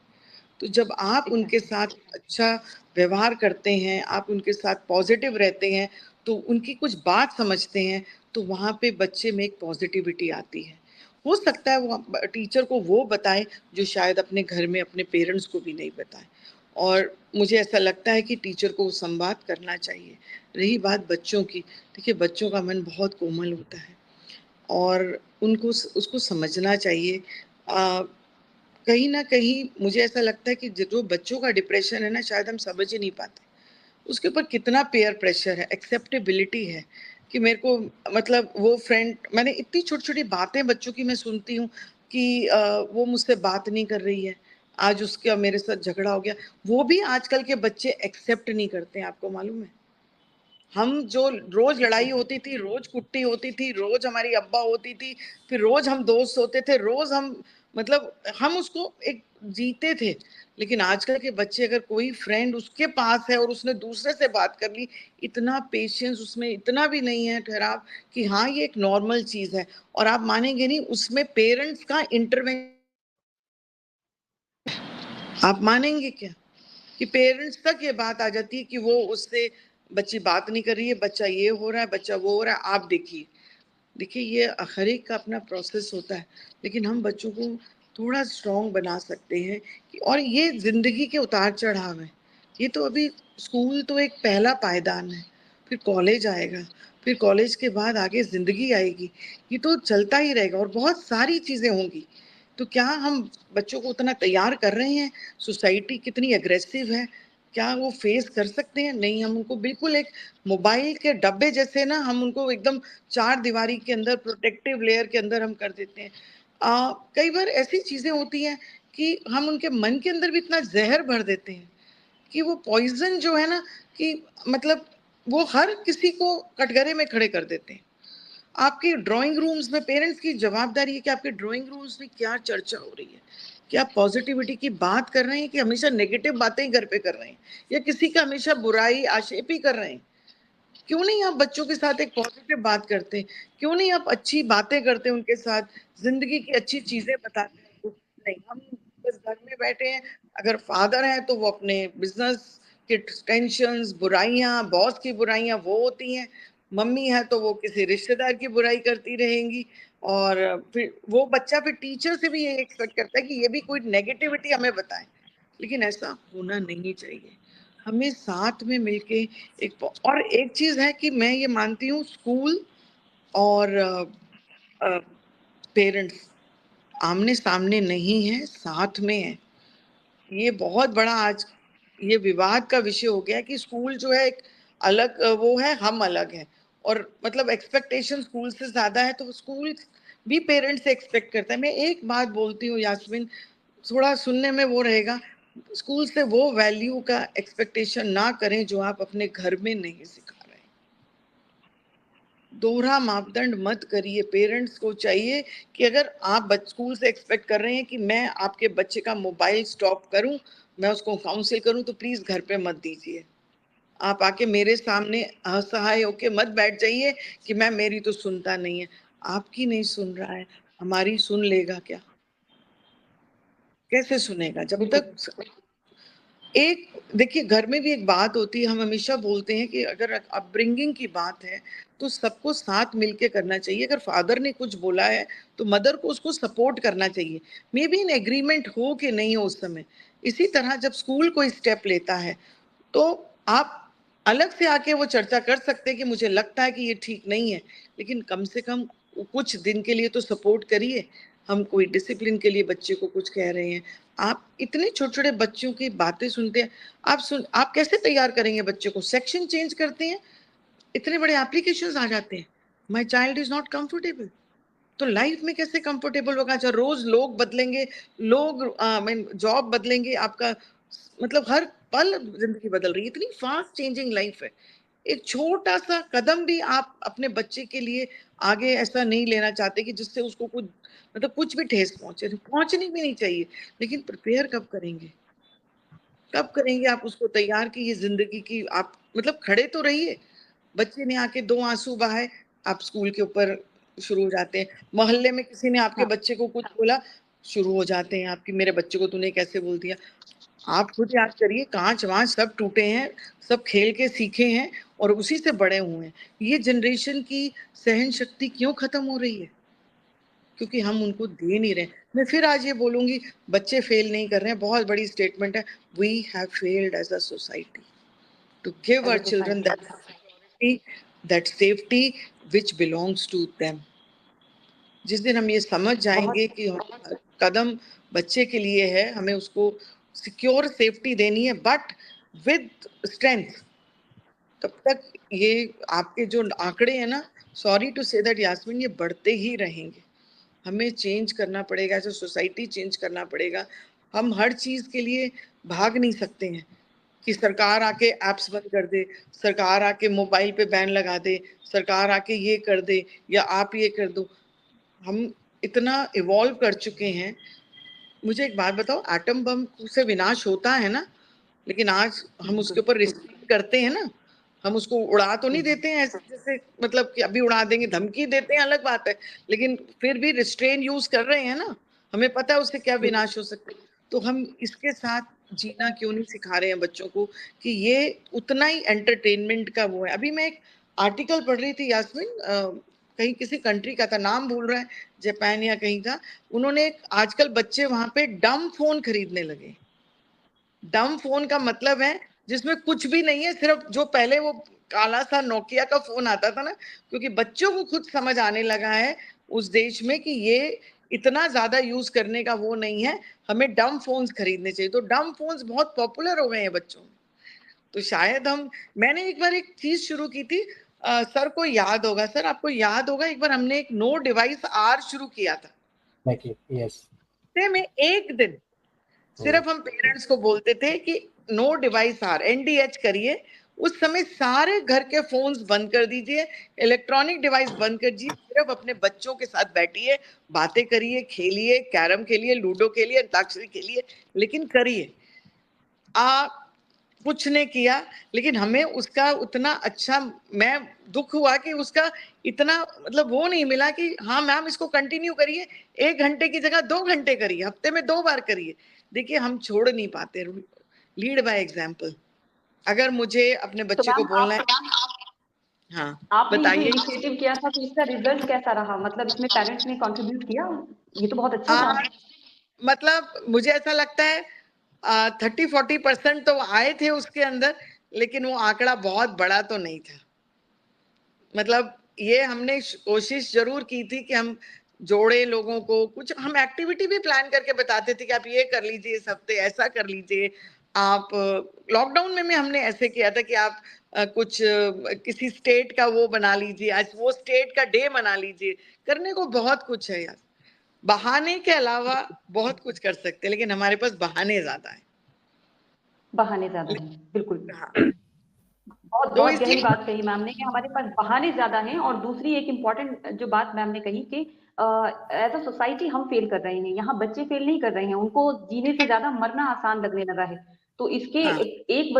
तो जब आप उनके साथ अच्छा व्यवहार करते हैं, आप उनके साथ पॉजिटिव रहते हैं, तो उनकी कुछ बात समझते हैं, तो वहाँ पे बच्चे में एक पॉजिटिविटी आती है। हो सकता है वो टीचर को वो बताए जो शायद अपने घर में अपने पेरेंट्स को भी नहीं बताए। और मुझे ऐसा लगता है कि टीचर को संवाद करना चाहिए। रही बात बच्चों की, देखिए बच्चों का मन बहुत कोमल होता है और उनको उसको समझना चाहिए। कहीं ना कहीं मुझे ऐसा लगता है कि जो बच्चों का डिप्रेशन है ना, शायद हम समझ ही नहीं पाते उसके ऊपर कितना पेयर प्रेशर है, एक्सेप्टेबिलिटी है। कि मेरे को मतलब वो फ्रेंड, मैंने इतनी छोटी छोटी बातें बच्चों की मैं सुनती हूँ कि वो मुझसे बात नहीं कर रही है, आज उसका मेरे साथ झगड़ा हो गया। वो भी आजकल के बच्चे एक्सेप्ट नहीं करते हैं, आपको मालूम है। हम जो रोज लड़ाई होती थी, रोज कुट्टी होती थी, रोज हमारी अब्बा होती थी, फिर रोज हम दोस्त होते थे, रोज हम मतलब हम उसको एक जीते थे। लेकिन आजकल के बच्चे, अगर कोई फ्रेंड उसके पास है और उसने दूसरे से बात कर ली, इतना पेशेंस उसमें इतना भी नहीं है, ठहराव, कि हाँ ये एक नॉर्मल चीज है। और आप मानेंगे नहीं, उसमें पेरेंट्स का इंटरवेंशन, आप मानेंगे क्या कि पेरेंट्स तक ये बात आ जाती है कि वो उससे, बच्ची बात नहीं कर रही है, बच्चा ये हो रहा है, बच्चा वो हो रहा है, आप देखिए। देखिए, ये हर एक का अपना प्रोसेस होता है, लेकिन हम बच्चों को थोड़ा स्ट्रॉन्ग बना सकते हैं और ये जिंदगी के उतार चढ़ाव है। ये तो अभी स्कूल तो एक पहला पायदान है, फिर कॉलेज आएगा, फिर कॉलेज के बाद आगे जिंदगी आएगी। ये तो चलता ही रहेगा और बहुत सारी चीजें होंगी। तो क्या हम बच्चों को उतना तैयार कर रहे हैं? सोसाइटी कितनी अग्रेसिव है, क्या वो फेस कर सकते हैं? नहीं, हम उनको बिल्कुल एक मोबाइल के डब्बे जैसे ना, हम उनको एकदम चार दीवारी के अंदर, प्रोटेक्टिव लेयर के अंदर हम कर देते हैं। कई बार ऐसी चीजें होती हैं कि हम उनके मन के अंदर भी इतना जहर भर देते हैं कि वो पॉइजन जो है ना, कि मतलब वो हर किसी को कटघरे में खड़े कर देते हैं। आपके ड्राइंग रूम्स में पेरेंट्स की जवाबदारी है कि आपके ड्राइंग रूम्स में क्या चर्चा हो रही है, क्या पॉजिटिविटी की बात कर रहे हैं कि हमेशा नेगेटिव बातें ही घर पे कर रहे हैं, या किसी का हमेशा बुराई आक्षेप ही कर रहे हैं। क्यों नहीं आप बच्चों के साथ एक पॉजिटिव बात करते हैं? क्यों नहीं आप अच्छी बातें करते हैं उनके साथ, जिंदगी की अच्छी चीजें बताते हैं उनको? नहीं, हम बस घर में बैठे हैं। अगर फादर हैं तो वो अपने बिजनेस के टेंशंस, बुराइयां, बॉस की बुराइयां वो होती हैं। मम्मी है तो वो किसी रिश्तेदार की बुराई करती रहेंगी, और फिर वो बच्चा फिर टीचर से भी ये एक्सपेक्ट करता है कि ये भी कोई नेगेटिविटी हमें बताए। लेकिन ऐसा होना नहीं चाहिए। हमें साथ में मिलके और एक चीज है कि मैं ये मानती हूँ, स्कूल और पेरेंट्स आमने सामने नहीं है, साथ में है। ये बहुत बड़ा आज ये विवाद का विषय हो गया कि स्कूल जो है एक अलग वो है, हम अलग हैं। और मतलब एक्सपेक्टेशन स्कूल से ज्यादा है, तो स्कूल भी पेरेंट्स से एक्सपेक्ट करता है। मैं एक बात बोलती हूँ यास्मीन, थोड़ा सुनने में वो रहेगा, स्कूल से वो वैल्यू का एक्सपेक्टेशन ना करें जो आप अपने घर में नहीं सिखा रहे हैं। दोहरा मापदंड मत करिए। पेरेंट्स को चाहिए कि अगर आप स्कूल से एक्सपेक्ट कर रहे हैं कि मैं आपके बच्चे का मोबाइल स्टॉप करूं, मैं उसको काउंसिल करूं, तो प्लीज घर पे मत दीजिए। आप आके मेरे सामने असहाय होके मत बैठ जाइए कि मैं मेरी तो सुनता नहीं है। आपकी नहीं सुन रहा है, हमारी सुन लेगा क्या? कैसे सुनेगा जब बिल्कुल। तक? एक देखिए, घर में भी एक बात होती है, हम हमेशा बोलते हैं कि अगर अपब्रिंगिंग की बात है तो सबको साथ मिलके करना चाहिए। अगर फादर ने कुछ बोला है तो मदर को उसको सपोर्ट करना चाहिए, मे बी इन एग्रीमेंट हो कि नहीं हो उस समय। इसी तरह जब स्कूल कोई स्टेप लेता है तो आप अलग से आके वो चर्चा कर सकते हैं कि मुझे लगता है कि ये ठीक नहीं है, लेकिन कम से कम कुछ दिन के लिए तो सपोर्ट करिए। हम कोई डिसिप्लिन के लिए बच्चे को कुछ कह रहे हैं, आप इतने छोटे छोटे बच्चों की बातें सुनते हैं। आप कैसे तैयार करेंगे बच्चे को? सेक्शन चेंज करते हैं, इतने बड़े एप्लीकेशंस आ जाते हैं, my child is not comfortable. तो लाइफ में कैसे कंफर्टेबल होगा? अच्छा, रोज लोग बदलेंगे, लोग मीन जॉब बदलेंगे, आपका मतलब हर पल जिंदगी बदल रही है, इतनी फास्ट चेंजिंग लाइफ है। एक छोटा सा कदम भी आप अपने बच्चे के लिए आगे ऐसा नहीं लेना चाहते कि जिससे उसको कुछ मतलब कुछ भी ठेस पहुंचे, पहुंचनी भी नहीं चाहिए। लेकिन प्रिपेयर कब करेंगे? कब करेंगे आप उसको तैयार कि ये जिंदगी की आप मतलब खड़े तो रहिए। बच्चे ने आके दो आंसू बहाए, आप स्कूल के ऊपर शुरू हो जाते हैं। मोहल्ले में किसी ने आपके हाँ। बच्चे को कुछ बोला, शुरू हो जाते हैं आपकी, मेरे बच्चे को तूने कैसे बोल दिया। आप खुद याद करिए, कांच वांच सब टूटे हैं, सब खेल के सीखे हैं और उसी से बड़े हुए हैं। ये जनरेशन की सहन शक्ति क्यों खत्म हो रही है? क्योंकि हम उनको दे नहीं रहे। मैं फिर आज ये बोलूंगी, बच्चे फेल नहीं कर रहे हैं, बहुत बड़ी स्टेटमेंट है। We have failed as a society to give as our a children society. That safety which belongs to them. जिस दिन हम ये समझ बहुत जाएंगे कि कदम बच्चे के लिए है, हमें उसको सिक्योर सेफ्टी देनी है बट विद स्ट्रेंथ, तब तक ये आपके जो आंकड़े हैं ना, sorry to say that Yasmeen, ये बढ़ते ही रहेंगे। हमें चेंज करना पड़ेगा, एज सोसाइटी चेंज करना पड़ेगा। हम हर चीज के लिए भाग नहीं सकते हैं कि सरकार आके एप्स बंद कर दे, सरकार आके मोबाइल पे बैन लगा दे, सरकार आके ये कर दे या आप ये कर दो। हम इतना इवॉल्व कर चुके हैं। मुझे एक बात बताओ, एटम बम से विनाश होता है ना, लेकिन आज हम उसके बिल्कुल। ऊपर रिस्ट्रिक्ट करते हैं ना। हम उसको उड़ा तो नहीं देते हैं ऐसे जैसे मतलब कि अभी उड़ा देंगे, धमकी देते हैं अलग बात है, लेकिन फिर भी रिस्ट्रेन यूज कर रहे हैं ना। हमें पता है उससे क्या विनाश हो सकता है। तो हम इसके साथ जीना क्यों नहीं सिखा रहे हैं बच्चों को कि ये उतना ही एंटरटेनमेंट का वो है। अभी मैं एक आर्टिकल पढ़ रही थी यास्मीन, कहीं किसी कंट्री का था, नाम भूल रहा है, जापान या कहीं का। उन्होंने आजकल बच्चे वहां पे डम फोन खरीदने लगे। डम फोन का मतलब है जिसमें कुछ भी नहीं है, सिर्फ जो पहले वो काला सा नोकिया का फोन आता था ना, क्योंकि बच्चों को खुद समझ आने लगा है उस देश में कि ये इतना ज्यादा यूज करने का वो नहीं है, हमें डम फोन्स खरीदने चाहिए। तो डम फोन्स बहुत पॉपुलर हो गए हैं बच्चों में। तो शायद हम मैंने एक बार एक चीज शुरू की थी, सर को याद होगा, सर आपको याद होगा, एक बार हमने एक नो डिवाइस आर शुरू किया था। यस। हफ्ते में एक दिन सिर्फ हम पेरेंट्स को बोलते थे कि नो डिवाइस आर, NDH करिए। उस समय सारे घर के फोन्स बंद कर दीजिए, इलेक्ट्रॉनिक डिवाइस बंद कर दीजिए, सिर्फ अपने बच्चों के साथ बैठिए, बातें करिए, खेलिए, कैरम खेलिए, लूडो खेलिए, अंताक्षरी खेलिए, लेकिन करिए। कुछ ने किया, लेकिन हमें उसका उतना अच्छा, मैं दुख हुआ कि उसका इतना मतलब वो नहीं मिला कि हाँ मैम इसको कंटिन्यू करिए, 1 घंटे की जगह 2 घंटे करिए, हफ्ते में 2 बार करिए। देखिए हम छोड़ नहीं पाते, लीड बाय एग्जाम्पल। अगर मुझे अपने तो बच्चे को मैम बोलना है, आप हाँ आपने ये जो बताइए। इनिशिएटिव किया था तो इसका रिजल्ट कैसा रहा? मतलब इसमें पेरेंट्स ने कंट्रीब्यूट किया? ये तो बहुत अच्छा था। मतलब मुझे ऐसा लगता है 30-40% तो आए थे उसके अंदर, लेकिन वो आंकड़ा बहुत बड़ा तो नहीं था। मतलब ये हमने कोशिश जरूर की थी कि हम जोड़े लोगों को, कुछ हम एक्टिविटी भी प्लान करके बताते थे कि आप ये कर लीजिए इस हफ्ते, ऐसा कर लीजिए आप। लॉकडाउन में हमने ऐसे किया था कि आप कुछ किसी स्टेट का वो बना लीजिए, आज वो स्टेट का डे मना लीजिए। करने को बहुत कुछ है यार, बहाने के अलावा बहुत कुछ कर सकते हैं, लेकिन हमारे पास बहाने ज्यादा है। बहाने ज्यादा हैं, बिल्कुल। हाँ, बहुत तो बहुत गहरी इसलिए बात कही मैम ने कि हमारे पास बहाने ज्यादा हैं। और दूसरी एक इम्पॉर्टेंट जो बात मैम ने कही कि एज अ सोसाइटी हम फेल कर रहे हैं, यहाँ बच्चे फेल नहीं कर रहे हैं, उनको जीने से ज्यादा मरना आसान लगने लगा है। तो इसके हाँ एक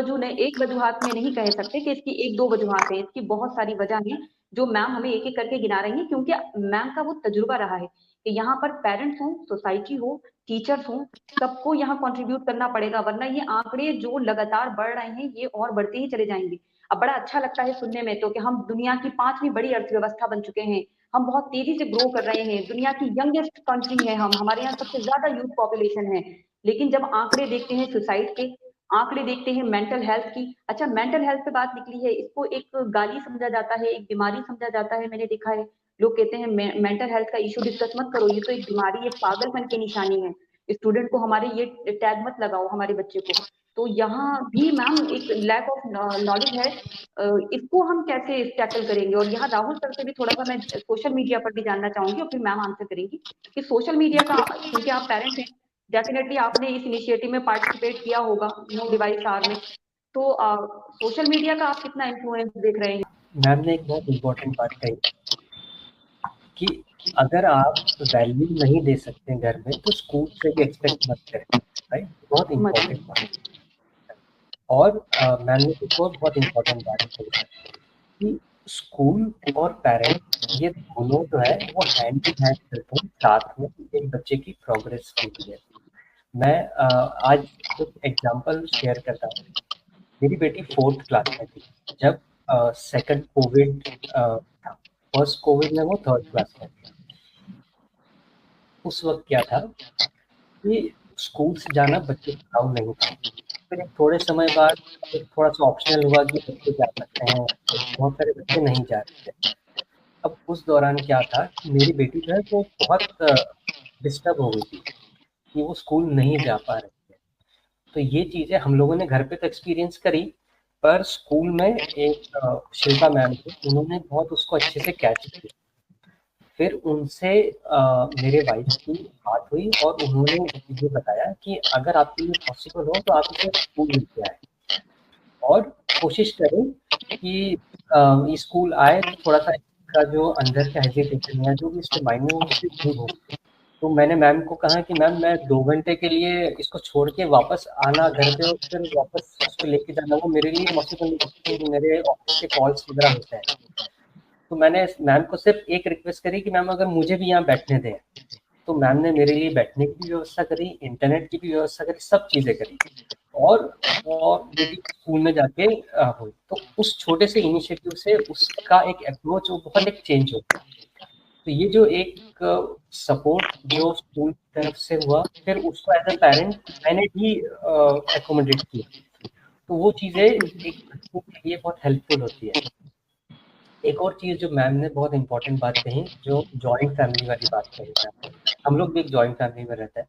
वजूहात में नहीं कह सकते कि इसकी एक दो वजूहात है, इसकी बहुत सारी वजह है जो मैम हमें एक एक करके गिना रही है, क्योंकि मैम का वो तजुर्बा रहा है कि यहाँ पर पेरेंट्स हो, सोसाइटी हो, टीचर्स हो, सबको यहाँ कंट्रीब्यूट करना पड़ेगा, वरना ये आंकड़े जो लगातार बढ़ रहे हैं ये और बढ़ते ही चले जाएंगे। अब बड़ा अच्छा लगता है सुनने में तो कि हम दुनिया की 5वीं बड़ी अर्थव्यवस्था बन चुके हैं, हम बहुत तेजी से ग्रो कर रहे हैं, दुनिया की यंगेस्ट कंट्री है हम, हमारे यहाँ सबसे ज्यादा यूथ पॉपुलेशन है। लेकिन जब आंकड़े देखते हैं सुसाइड के, आंकड़े देखते हैं मेंटल हेल्थ की, अच्छा मेंटल हेल्थ पे बात निकली है, इसको एक गाली समझा जाता है, एक बीमारी समझा जाता है। मैंने देखा है लोग कहते हैं मेंटल हेल्थ का इशू डिस्कस मत करो, ये तो एक बीमारी, ये पागलपन की निशानी है, स्टूडेंट को हमारे ये टैग मत लगाओ हमारे बच्चे को। तो यहाँ भी मैम एक लैक ऑफ नॉलेज है। इसको हम कैसे टैकल करेंगे? और यहाँ राहुल सर से भी थोड़ा सा मैं सोशल मीडिया पर भी जानना चाहूंगी और फिर मैम आंसर करेंगी कि सोशल मीडिया का, क्योंकि आप पेरेंट्स हैं, डेफिनेटली आपने इस इनिशिएटिव में पार्टिसिपेट किया होगा नो डिवाइस आर में, तो सोशल मीडिया का आप कितना इन्फ्लुएंस देख रहे हैं? मैम ने एक बहुत इम्पोर्टेंट बात कही कि अगर आप वैल्यू नहीं दे सकते घर में तो स्कूल से भी एक्सपेक्ट मत करें, राइट? बहुत इम्पोर्टेंट बात। और मैम ने एक और बहुत इम्पोर्टेंट बात कही कि स्कूल और पेरेंट्स ये दोनों जो है वो हैंड इन हैंड चलते हैं साथ में एक बच्चे की प्रोग्रेस के लिए। मैं आज कुछ एग्जांपल शेयर करता हूँ। मेरी बेटी 4th क्लास में थी जब सेकंड कोविड था। फर्स्ट कोविड में वो 3rd क्लास में थी। उस वक्त क्या था कि स्कूल से जाना बच्चे को अलाउ नहीं था। फिर एक थोड़े समय बाद एक थोड़ा सा ऑप्शनल हुआ कि बच्चे जा सकते हैं, बहुत सारे बच्चे नहीं जा रहे थे। अब उस दौरान क्या था कि मेरी बेटी जो है वो बहुत डिस्टर्ब हो गई थी कि वो स्कूल नहीं जा पा रही थी। तो ये चीज़ें हम लोगों ने घर पे तो एक्सपीरियंस करी, पर स्कूल में एक शिल्पा मैम थी, उन्होंने बहुत उसको अच्छे से कैच किया। फिर उनसे मेरे वाइफ की बात हुई और उन्होंने ये बताया कि अगर आपके लिए पॉसिबल हो तो आप इसे स्कूल लेके आए और कोशिश करें कि ये स्कूल आए तो थोड़ा सा इसका जो अंदर का हेजिटेशन या जो भी इसके माइंड में उससे दूर हो। तो मैंने मैम को कहा कि मैम मैं 2 घंटे के लिए इसको छोड़ के वापस आना घर पे और फिर वापस उसको लेके जाना वो मेरे लिए पॉसिबल नहीं, क्योंकि मेरे ऑफिस के कॉल्स वगैरह होते हैं। तो मैंने मैम को सिर्फ एक रिक्वेस्ट करी कि मैम अगर मुझे भी यहाँ बैठने दें। तो मैम ने मेरे लिए बैठने की भी व्यवस्था करी, इंटरनेट की भी व्यवस्था करी, सब चीज़ें करी। और बेटी स्कूल में जाके हुई। तो उस छोटे से इनिशिएटिव से उसका एक अप्रोच वो बहुत एक चेंज हो गया। तो ये जो एक सपोर्ट जो स्कूल की तरफ से हुआ, फिर उसको एज अ पेरेंट मैंने भी एकोमोडेट किया। तो वो चीज़ें एक बच्चों के लिए बहुत हेल्पफुल होती है। एक और चीज़ जो मैम ने बहुत इम्पोर्टेंट बात कही, जो जॉइंट फैमिली वाली बात कही मैम ने। हम लोग भी एक जॉइंट फैमिली में रहते हैं।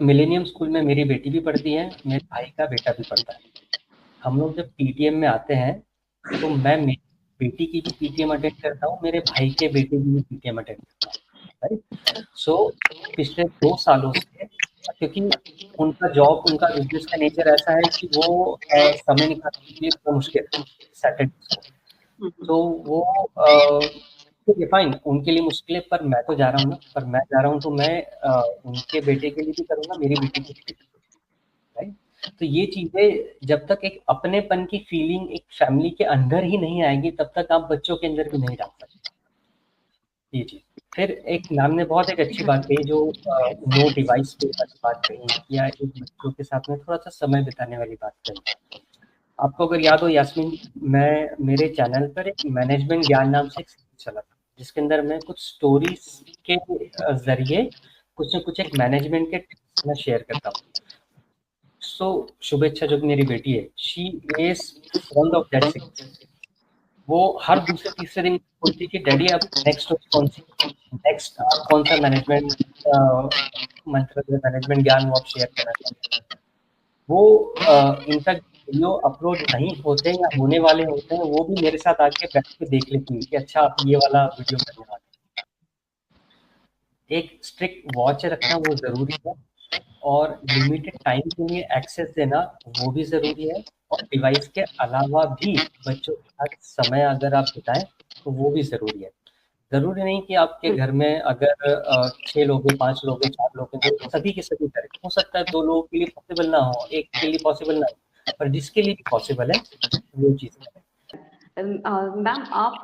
मिलेनियम स्कूल में मेरी बेटी भी पढ़ती है, मेरे भाई का बेटा भी पढ़ता है। हम लोग जब पीटीएम में आते हैं तो मैं बेटी की भी पीटीएम अटेंड करता हूँ, मेरे भाई के बेटे की भी पीटीएम अटेंड करता हूँ, राइट। सो पिछले 2 सालों से, क्योंकि उनका जॉब, उनका बिजनेस का नेचर ऐसा है कि वो समय निकालने के लिए थोड़ा मुश्किल है सैटरडेज को। तो वो ठीक है, फाइन, उनके लिए मुश्किल है, पर मैं तो जा रहा हूँ ना, पर मैं जा रहा हूँ तो मैं उनके बेटे के लिए भी करूँगा, मेरी बेटी के लिए भी, राइट। तो ये चीजें जब तक एक अपनेपन की फीलिंग एक फैमिली के अंदर ही नहीं आएगी, तब तक आप बच्चों के अंदर भी नहीं डाल सकते ये चीज। फिर एक मैम ने बहुत एक अच्छी बात कही, जो नो डिवाइस पे वाली बात कही, या एक बच्चों के साथ में थोड़ा सा समय बिताने वाली बात कही। आपको अगर याद हो यास्मीन, मैं मेरे चैनल पर एक मैनेजमेंट ज्ञान नाम से एक सीरीज चला था, जिसके अंदर मैं कुछ स्टोरीज के जरिए कुछ न कुछ एक मैनेजमेंट के टिप्स मैं शेयर करता हूँ। सो शुभेच्छा जो कि मेरी बेटी है, she is fond of that series. वो हर दूसरे तीसरे दिन बोलती कि डैडी अब नेक्स्ट कौन सी, नेक्स्ट आप कौन सा मैनेजमेंट मंत्र, मैनेजमेंट ज्ञान वो आप शेयर करना चाहते हैं। वो इनफैक्ट वीडियो अपलोड नहीं होते या होने वाले होते हैं, वो भी मेरे साथ आके बैठ के देख लेती है कि अच्छा आप ये वाला वीडियो करने वाले हैं। एक स्ट्रिक्ट वॉच रखना वो जरूरी है, और लिमिटेड टाइम के लिए एक्सेस देना वो भी ज़रूरी है, और डिवाइस के अलावा भी बच्चों के साथ समय अगर आप बिताएं तो वो भी ज़रूरी है। ज़रूरी नहीं कि आपके घर में अगर 6 लोग हैं, 5 लोग हैं, 4 लोग हैं, तो सभी के सभी करें। हो सकता है 2 लोगों के लिए पॉसिबल ना हो, एक के लिए पॉसिबल ना हो, पर जिसके लिए भी पॉसिबल है वो चीज़ करें। मैम आप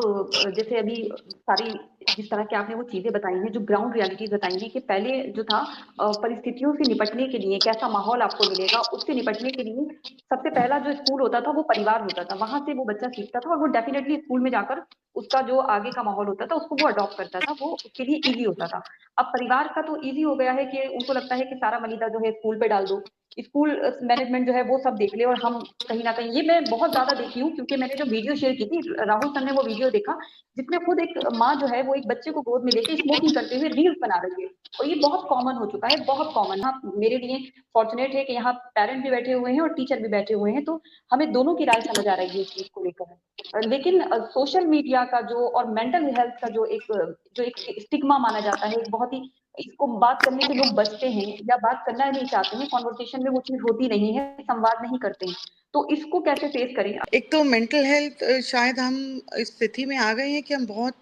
जैसे अभी सारी जिस तरह की आपने वो चीजें बताई हैं, जो ग्राउंड रियलिटीज बताई हैं कि पहले जो था परिस्थितियों से निपटने के लिए कैसा माहौल आपको मिलेगा, उससे निपटने के लिए सबसे पहला जो स्कूल होता था वो परिवार होता था, वहां से वो बच्चा सीखता था और वो डेफिनेटली स्कूल में जाकर उसका जो आगे का माहौल होता था उसको वो अडॉप्ट करता था, वो उसके लिए ईजी होता था। अब परिवार का तो ईजी हो गया है कि उनको लगता है कि सारा मलीदा जो है स्कूल पे डाल दो, स्कूल मैनेजमेंट जो है वो सब देख ले, और हम कहीं ना कहीं, ये मैं बहुत ज्यादा देखी हूँ क्योंकि मैंने जो वीडियो शेयर की थी, राहुल सर ने वो वीडियो देखा जिसमें खुद एक माँ जो है वो एक बच्चे को गोद में लेके स्मोकिंग करते हुए रील्स बना रही है, और ये बहुत कॉमन हो चुका है, बहुत कॉमन। हाँ, मेरे लिए फॉर्चुनेट है कि यहाँ पेरेंट भी बैठे हुए हैं और टीचर भी बैठे हुए हैं, तो हमें दोनों की राय समझ आ रही है इस चीज को लेकर। लेकिन सोशल मीडिया का जो और मेंटल हेल्थ का जो एक स्टिग्मा माना जाता है, एक बहुत ही, इसको बात करने से लोग बचते हैं या बात करना नहीं चाहते हैं, कॉन्वर्सेशन में वो चीज होती नहीं है, संवाद नहीं करते हैं, तो इसको कैसे फेस करें? एक तो मेंटल हेल्थ, शायद हम इस स्थिति में आ गए हैं कि हम बहुत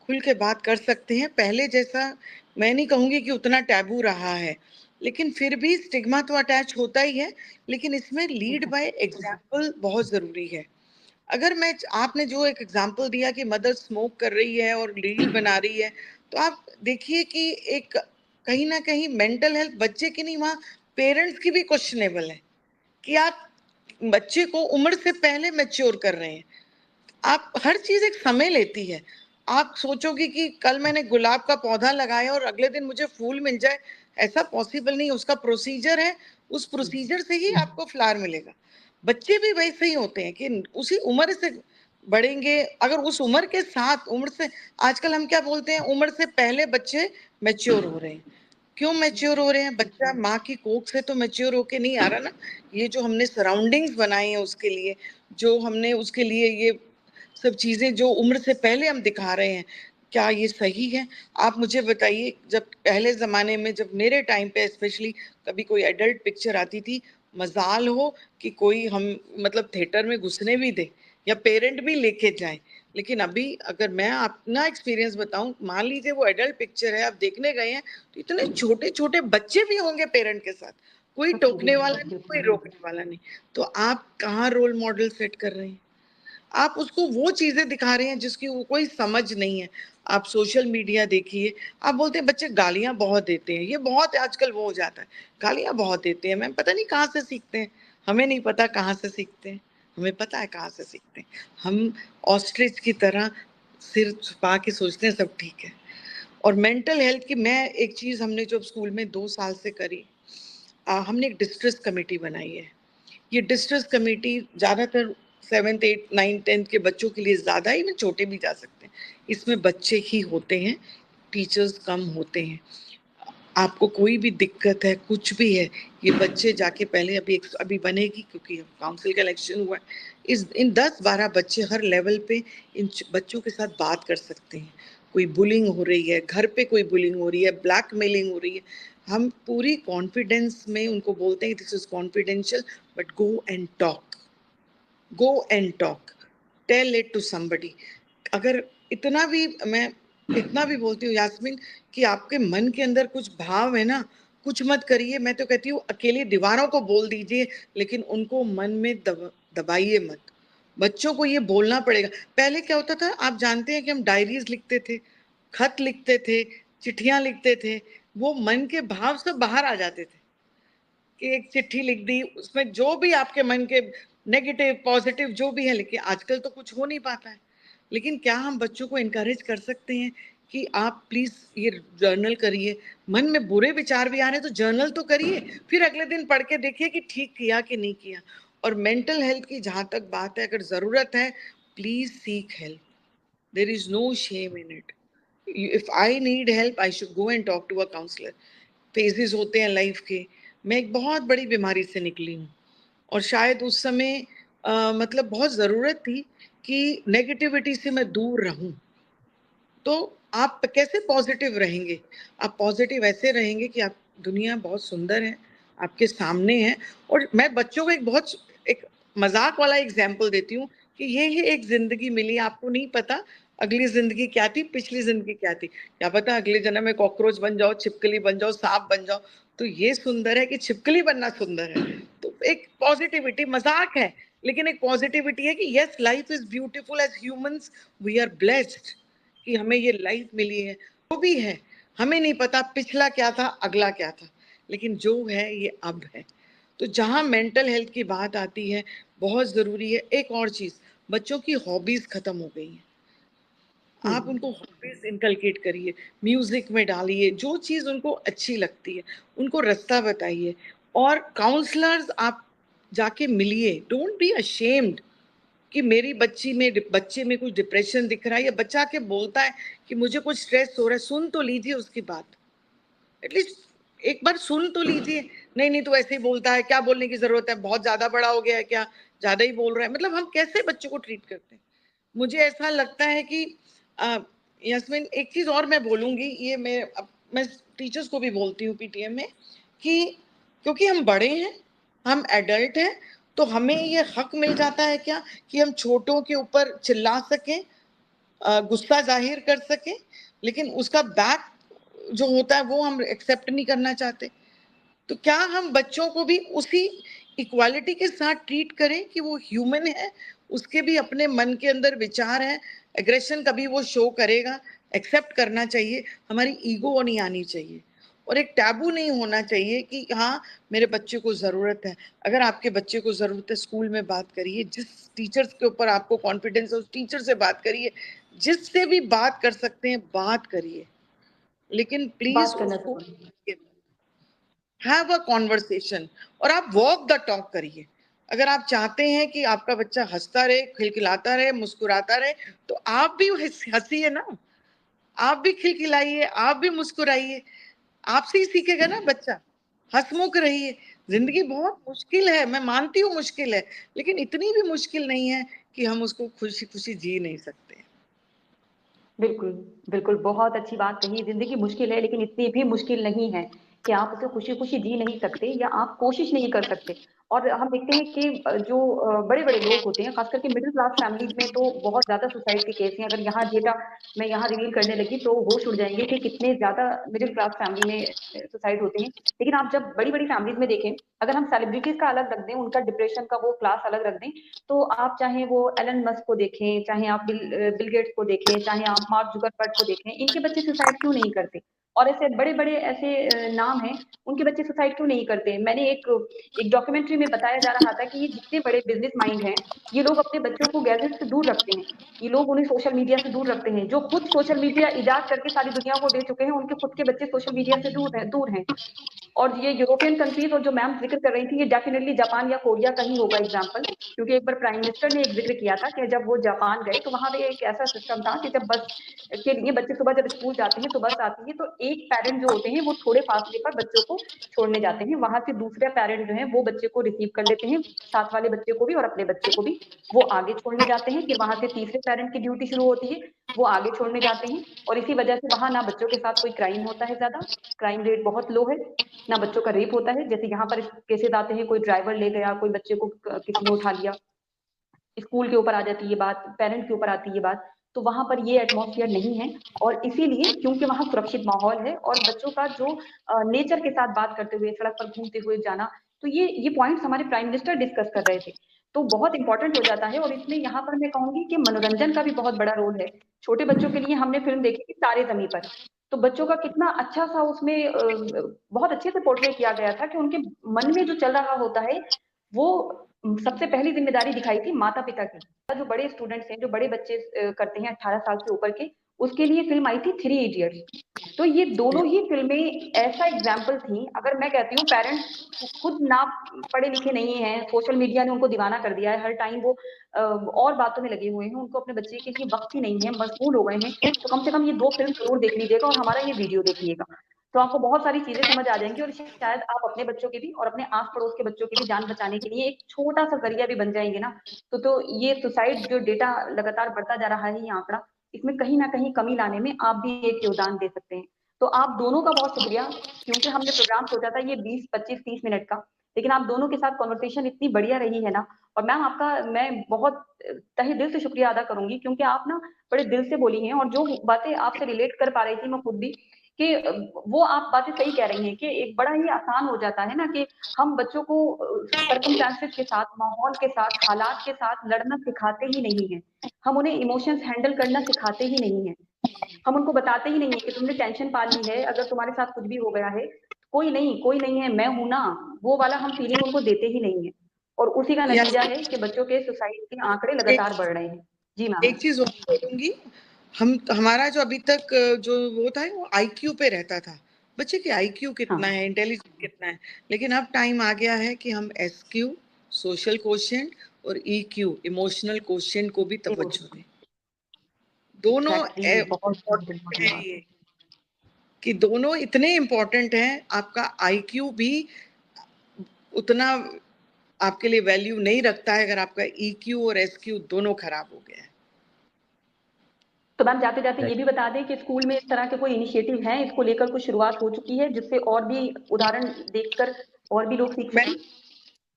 खुल के बात कर सकते हैं। पहले जैसा मैं नहीं कहूँगी कि उतना टैबू रहा है, लेकिन फिर भी स्टिग्मा तो अटैच होता ही है। लेकिन इसमें लीड बाय एग्जाम्पल बहुत ज़रूरी है। अगर मैं, आपने जो एक एग्जाम्पल दिया कि मदर स्मोक कर रही है और रील बना रही है, तो आप देखिए कि एक कहीं ना कहीं मेंटल हेल्थ बच्चे की नहीं, वहाँ पेरेंट्स की भी क्वेश्चनेबल है कि आप बच्चे को उम्र से पहले मैच्योर कर रहे हैं। आप, हर चीज एक समय लेती है। आप सोचोगे कि कल मैंने गुलाब का पौधा लगाया और अगले दिन मुझे फूल मिल जाए, ऐसा पॉसिबल नहीं। उसका प्रोसीजर है, उस प्रोसीजर से ही आपको फ्लावर मिलेगा। बच्चे भी वैसे ही होते हैं कि उसी उम्र से बढ़ेंगे। अगर उस उम्र के साथ, उम्र से, आजकल हम क्या बोलते हैं, उम्र से पहले बच्चे मैच्योर हो रहे हैं। क्यों मैच्योर हो रहे हैं? बच्चा माँ की कोख से तो मैच्योर होके नहीं आ रहा ना। ये जो हमने सराउंडिंग्स बनाए हैं उसके लिए, जो हमने उसके लिए ये सब चीजें जो उम्र से पहले हम दिखा रहे हैं, क्या ये सही है? आप मुझे बताइए, जब पहले जमाने में, जब मेरे टाइम पे स्पेशली कभी कोई एडल्ट पिक्चर आती थी, मजाल हो कि कोई हम मतलब थिएटर में घुसने भी दे या पेरेंट भी लेके जाए। लेकिन अभी अगर मैं अपना एक्सपीरियंस बताऊं, मान लीजिए वो एडल्ट पिक्चर है, आप देखने गए हैं, तो इतने छोटे छोटे बच्चे भी होंगे पेरेंट के साथ, कोई टोकने वाला नहीं, कोई रोकने वाला नहीं। तो आप कहाँ रोल मॉडल सेट कर रहे हैं? आप उसको वो चीजें दिखा रहे हैं जिसकी वो कोई समझ नहीं है। आप सोशल मीडिया देखिए, आप बोलते हैं बच्चे गालियां बहुत देते हैं, ये बहुत आजकल वो हो जाता है, गालियां बहुत देते हैं। मैम पता नहीं कहाँ से सीखते हैं, हमें नहीं पता कहाँ से सीखते हैं, हमें पता है कहाँ से सीखते हैं। हम ऑस्ट्रिच की तरह सिर छुपा के सोचते हैं सब ठीक है। और मेंटल हेल्थ की मैं एक चीज, हमने जो स्कूल में 2 साल से करी, हमने एक डिस्ट्रेस कमेटी बनाई है। ये डिस्ट्रेस कमेटी ज़्यादातर 7th 8th 9th 10th के बच्चों के लिए ज़्यादा, इवन छोटे भी जा सकते हैं। इसमें बच्चे ही होते हैं, टीचर्स कम होते हैं। आपको कोई भी दिक्कत है, कुछ भी है, ये बच्चे जाके पहले अभी बनेगी क्योंकि काउंसिल का इलेक्शन हुआ है, इन 10-12 बच्चे हर लेवल पे इन बच्चों के साथ बात कर सकते हैं। कोई बुलिंग हो रही है, घर पे कोई बुलिंग हो रही है, ब्लैकमेलिंग हो रही है, हम पूरी कॉन्फिडेंस में उनको बोलते हैं this is confidential, but go and talk, tell it to somebody. अगर मैं इतना भी बोलती हूँ यास्मीन कि आपके मन के अंदर कुछ भाव है ना, कुछ मत करिए। मैं तो कहती हूँ अकेली दीवारों को बोल दीजिए, लेकिन उनको मन में दबाइए मत। बच्चों को ये बोलना पड़ेगा। पहले क्या होता था, आप जानते हैं कि हम डायरीज लिखते थे, खत लिखते थे, चिट्ठियां लिखते थे, वो मन के भाव सब बाहर आ जाते थे कि एक चिट्ठी लिख दी, उसमें जो भी आपके मन के नेगेटिव पॉजिटिव जो भी है, लेकिन आजकल तो कुछ हो नहीं पाता है। लेकिन क्या हम बच्चों को इनकरेज कर सकते हैं कि आप प्लीज ये जर्नल करिए, मन में बुरे विचार भी आ रहे हैं तो जर्नल तो करिए, फिर अगले दिन पढ़ के देखिए कि ठीक किया कि नहीं किया। और मेंटल हेल्थ की जहां तक बात है, अगर जरूरत है please seek help, there is no shame in it. If I need help I should go and talk to a counsellor. Phases होते हैं लाइफ के। मैं एक बहुत बड़ी बीमारी से निकली हूँ और शायद उस समय मतलब बहुत ज़रूरत थी कि नेगेटिविटी से मैं दूर रहूं। तो आप कैसे पॉजिटिव रहेंगे? आप पॉजिटिव ऐसे रहेंगे कि आप, दुनिया बहुत सुंदर है, आपके सामने है। और मैं बच्चों को एक मजाक वाला एग्जाम्पल देती हूँ कि ये एक जिंदगी मिली, आपको नहीं पता अगली जिंदगी क्या थी, पिछली जिंदगी क्या थी। क्या पता अगले जन्म में कॉकरोच बन जाओ, छिपकली बन जाओ, सांप बन जाओ। तो ये सुंदर है कि छिपकली बनना सुंदर है। तो एक पॉजिटिविटी, मजाक है लेकिन एक पॉजिटिविटी है कि yes, life is beautiful, as humans we are blessed कि हमें ये लाइफ मिली है। जो भी है, हमें नहीं पता पिछला क्या था, अगला क्या था, लेकिन जो है ये अब है। तो जहाँ मेंटल हेल्थ की बात आती है, बहुत जरूरी है एक और चीज, बच्चों की हॉबीज खत्म हो गई हैं। आप उनको हॉबीज इनकलकेट करिए, म्यूजिक में डालिए, जो चीज उनको अच्छी लगती है उनको रास्ता बताइए। और काउंसलर्स आप जाके मिलिए, डोंट बी अशेम्ड कि मेरी बच्चे में कुछ डिप्रेशन दिख रहा है, या बच्चा के बोलता है कि मुझे कुछ स्ट्रेस हो रहा है, सुन तो लीजिए उसकी बात, एटलीस्ट एक बार सुन तो लीजिए। नहीं नहीं तो ऐसे ही बोलता है, क्या बोलने की जरूरत है, बहुत ज्यादा बड़ा हो गया है क्या, ज्यादा ही बोल रहा है। मतलब हम कैसे बच्चों को ट्रीट करते हैं। मुझे ऐसा लगता है कि यास्मीन एक चीज और मैं बोलूंगी, ये मैं टीचर्स को भी बोलती हूँ पीटीएम में, कि क्योंकि हम बड़े हैं, हम एडल्ट हैं, तो हमें ये हक मिल जाता है क्या कि हम छोटों के ऊपर चिल्ला सकें, गुस्सा जाहिर कर सकें, लेकिन उसका बैक जो होता है वो हम एक्सेप्ट नहीं करना चाहते। तो क्या हम बच्चों को भी उसी इक्वालिटी के साथ ट्रीट करें कि वो ह्यूमन है, उसके भी अपने मन के अंदर विचार है, एग्रेशन कभी वो शो करेगा, एक्सेप्ट करना चाहिए। हमारी ईगो नहीं आनी चाहिए और एक टैबू नहीं होना चाहिए कि हाँ मेरे बच्चे को ज़रूरत है। अगर आपके बच्चे को ज़रूरत है, स्कूल में बात करिए, जिस टीचर्स के ऊपर आपको कॉन्फिडेंस है उस टीचर से बात करिए, जिससे भी बात कर सकते हैं बात करिए, लेकिन प्लीज बात करना उसको जरूरी हैव अ कॉन्वर्सेशन। और आप वॉक द टॉक करिए। अगर आप चाहते हैं कि आपका बच्चा हंसता रहे, खिलखिलाता रहे, मुस्कुराता रहे, तो आप भी हंसिए ना, आप भी खिलखिलाइए, आप भी मुस्कुराइए। आपसे ही सीखेगा ना बच्चा। हंसमुख रहिए। जिंदगी बहुत मुश्किल है, मैं मानती हूँ मुश्किल है, लेकिन इतनी भी मुश्किल नहीं है कि हम उसको खुशी खुशी जी नहीं सकते। बिल्कुल, बिल्कुल, बहुत अच्छी बात कही। ज़िंदगी मुश्किल है, लेकिन इतनी भी मुश्किल नहीं है कि आप उसे खुशी-खुशी जी नहीं सकते या आप कोशिश नहीं कर सकते। और हम देखते हैं कि जो बड़े-बड़े लोग होते हैं, ख़ास करके मिडल क्लास फैमिलीज़ में तो बहुत ज़्यादा सुसाइड के केस हैं। अगर यहाँ डेटा मैं यहाँ रिवील करने लगी तो होश उड़ जाएँगे कि कितने ज़्यादा मिडल क्लास फैमिली में सुसाइड होते हैं। लेकिन आप जब बड़ी-बड़ी फैमिलीज़ में देखें, अगर हम सेलिब्रिटीज़ का अलग रख दें, उनका डिप्रेशन का वो क्लास अलग रख दें, तो आप चाहे वो एलन मस्क को देखें, चाहे आप बिल गेट्स को देखें, चाहे आप मार्क जुकरबर्ग को देखें, इनके बच्चे सुसाइड क्यों नहीं करते? और ऐसे बड़े-बड़े ऐसे नाम हैं, उनके बच्चे सुसाइड क्यों नहीं करते? मैंने एक एक डॉक्यूमेंट्री में बताया जा रहा था कि ये जितने बड़े बिज़नेस माइंड हैं, ये लोग अपने बच्चों को गैजेट से दूर रखते हैं। ये लोग उन्हें सोशल मीडिया से दूर रखते हैं। जो खुद सोशल मीडिया इजाद करके सारी दुनिया को दे चुके हैं, उनके खुद के बच्चे सोशल मीडिया से दूर हैं। और ये यूरोपियन कंट्रीज और जो मैम जिक्र कर रही थी, ये डेफिनेटली जापान या कोरिया का ही होगा एग्जाम्पल, क्योंकि एक बार प्राइम मिनिस्टर ने एक जिक्र किया था कि जब वो जापान गए तो वहां पे एक ऐसा सिस्टम था कि जब बस के लिए बच्चे सुबह जब स्कूल जाते हैं तो बस आती है तो एक पेरेंट जो होते हैं वो थोड़े फासले पर बच्चों को छोड़ने जाते हैं, वहां से दूसरे पेरेंट जो है वो बच्चे को रिसीव कर लेते हैं, साथ वाले बच्चे को भी और अपने बच्चे को भी वो आगे छोड़ने जाते हैं, फिर वहां से तीसरे पेरेंट की ड्यूटी शुरू होती है, वो आगे छोड़ने जाते हैं, और इसी वजह से वहां ना बच्चों के साथ कोई क्राइम होता है, ज्यादा क्राइम रेट बहुत लो है, ना बच्चों का रेप होता है। जैसे यहाँ पर केसेस आते हैं, कोई ड्राइवर ले गया, कोई बच्चे को किसी ने उठा लिया, स्कूल के ऊपर आ जाती है बात, पेरेंट के ऊपर आती है बात, तो वहां पर ये एटमॉस्फेयर नहीं है। और इसीलिए क्योंकि वहां सुरक्षित माहौल है और बच्चों का जो नेचर के साथ बात करते हुए, सड़क पर घूमते हुए जाना, तो ये पॉइंट्स हमारे प्राइम मिनिस्टर डिस्कस कर रहे थे, तो बहुत इंपॉर्टेंट हो जाता है। और इसमें यहाँ पर मैं कहूंगी कि मनोरंजन का भी बहुत बड़ा रोल है। छोटे बच्चों के लिए हमने फिल्म देखी थी तारे जमी पर, तो बच्चों का कितना अच्छा सा उसमें बहुत अच्छे से पोर्ट्रे किया गया था कि उनके मन में जो चल रहा होता है वो सबसे पहली जिम्मेदारी दिखाई थी माता पिता की। जो बड़े स्टूडेंट्स हैं, जो बड़े बच्चे करते हैं 18 साल से ऊपर के, उसके लिए फिल्म आई थी 3 इडियट्स। तो ये दोनों ही फिल्में ऐसा एग्जाम्पल थी। अगर मैं कहती हूँ पेरेंट्स खुद ना पढ़े लिखे नहीं हैं, सोशल मीडिया ने उनको दीवाना कर दिया है, हर टाइम वो और बातों में लगे हुए हैं, उनको अपने बच्चे के लिए वक्त ही नहीं है, मशगूल हो गए हैं, तो कम से कम ये 2 फिल्म जरूर देख लीजिएगा और हमारा ये वीडियो देखिएगा, तो आपको बहुत सारी चीजें समझ आ जाएंगी और शायद आप अपने बच्चों के भी और अपने आस पड़ोस के बच्चों की भी जान बचाने के लिए एक छोटा सा जरिया भी बन जाएंगे ना। तो ये सुसाइड जो डेटा लगातार बढ़ता जा रहा है, ये आंकड़ा, इसमें कहीं ना कहीं कमी लाने में आप भी एक योगदान दे सकते हैं। तो आप दोनों का बहुत शुक्रिया, क्योंकि हमने प्रोग्राम सोचा था ये 20, 25, 30 मिनट का, लेकिन आप दोनों के साथ कॉन्वर्सेशन इतनी बढ़िया रही है ना। और मैम आपका मैं बहुत तहे दिल से शुक्रिया अदा करूंगी, क्योंकि आप ना बड़े दिल से बोली हैं, और जो बातें आपसे रिलेट कर पा रही थी मैं खुद भी, कि वो आप बातें सही कह रही हैं कि एक बड़ा ही आसान हो जाता है ना कि हम बच्चों को सर्कमस्टांसेस के साथ, माहौल के साथ, हालात के साथ लड़ना सिखाते ही नहीं है, हम उन्हें इमोशंस हैंडल करना सिखाते ही नहीं है, हम उनको बताते ही नहीं है कि तुमने टेंशन पा ली है, अगर तुम्हारे साथ कुछ भी हो गया है, कोई नहीं है, मैं हूं ना, वो वाला हम फीलिंग उनको देते ही नहीं है। और उसी का या नतीजा है कि बच्चों के सुसाइड के आंकड़े एक लगातार बढ़ रहे हैं। जी मैम। एक चीज और बोलूंगी, हम हमारा जो अभी तक जो वो था वो आईक्यू पे रहता था, बच्चे के आईक्यू कितना हाँ है, इंटेलिजेंस कितना है, लेकिन अब टाइम आ गया है कि हम एसक्यू, सोशल कोशेंट और ईक्यू, इमोशनल कोशेंट को भी तवज्जो दें। दोनों एग्जैक्टली, बहुत बहुत इम्पोर्टेंट इम्पोर्टेंट है बात। ये, कि दोनों इतने इम्पोर्टेंट हैं, आपका आईक्यू भी उतना आपके लिए वैल्यू नहीं रखता है अगर आपका ईक्यू और एसक्यू दोनों खराब हो गया है। तो मैम जाते जाते ये भी बता दें कि स्कूल में इस तरह के कोई इनिशिएटिव हैं, इसको लेकर कुछ शुरुआत हो चुकी है, जिससे और भी उदाहरण देखकर और भी लोग सीख मैं सकें।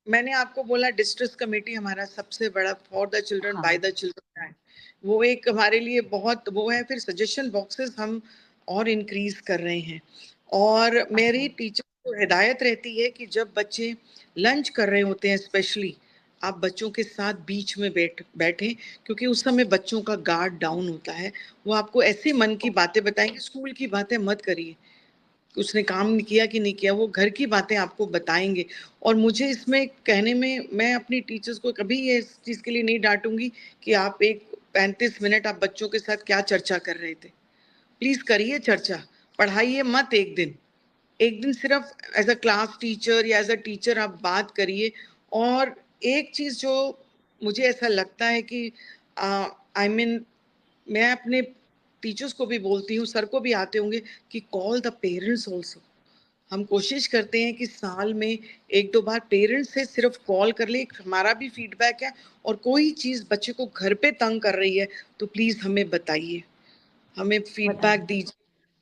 मैंने आपको बोला डिस्ट्रिक्ट कमेटी हमारा सबसे बड़ा फॉर द चिल्ड्रन हाँ बाय द चिल्ड्रन है, वो एक हमारे लिए बहुत वो है। फिर सजेशन बॉक्सेस हम और इंक्रीज कर रहे हैं, और अच्छा। मेरी टीचर को हिदायत रहती है कि जब बच्चे लंच कर रहे होते हैं स्पेशली, आप बच्चों के साथ बीच में बैठें, क्योंकि उस समय बच्चों का गार्ड डाउन होता है, वो आपको ऐसी मन की बातें बताएंगे, स्कूल की बातें मत करिए, उसने काम नहीं किया कि नहीं किया, वो घर की बातें आपको बताएंगे। और मुझे इसमें कहने में, मैं अपनी टीचर्स को कभी ये इस चीज़ के लिए नहीं डांटूंगी कि आप एक 35 मिनट आप बच्चों के साथ क्या चर्चा कर रहे थे। प्लीज करिए चर्चा, पढ़ाइए मत एक दिन सिर्फ एज अ क्लास टीचर या एज अ टीचर आप बात करिए। और एक चीज जो मुझे ऐसा लगता है कि आई मीन मैं अपने टीचर्स को भी बोलती हूँ, सर को भी आते होंगे, कि कॉल द पेरेंट्स ऑल्सो। हम कोशिश करते हैं कि साल में 1-2 बार पेरेंट्स से सिर्फ कॉल कर ले, हमारा भी फीडबैक है, और कोई चीज़ बच्चे को घर पे तंग कर रही है तो प्लीज़ हमें बताइए, हमें फीडबैक बताइए। दीजिए।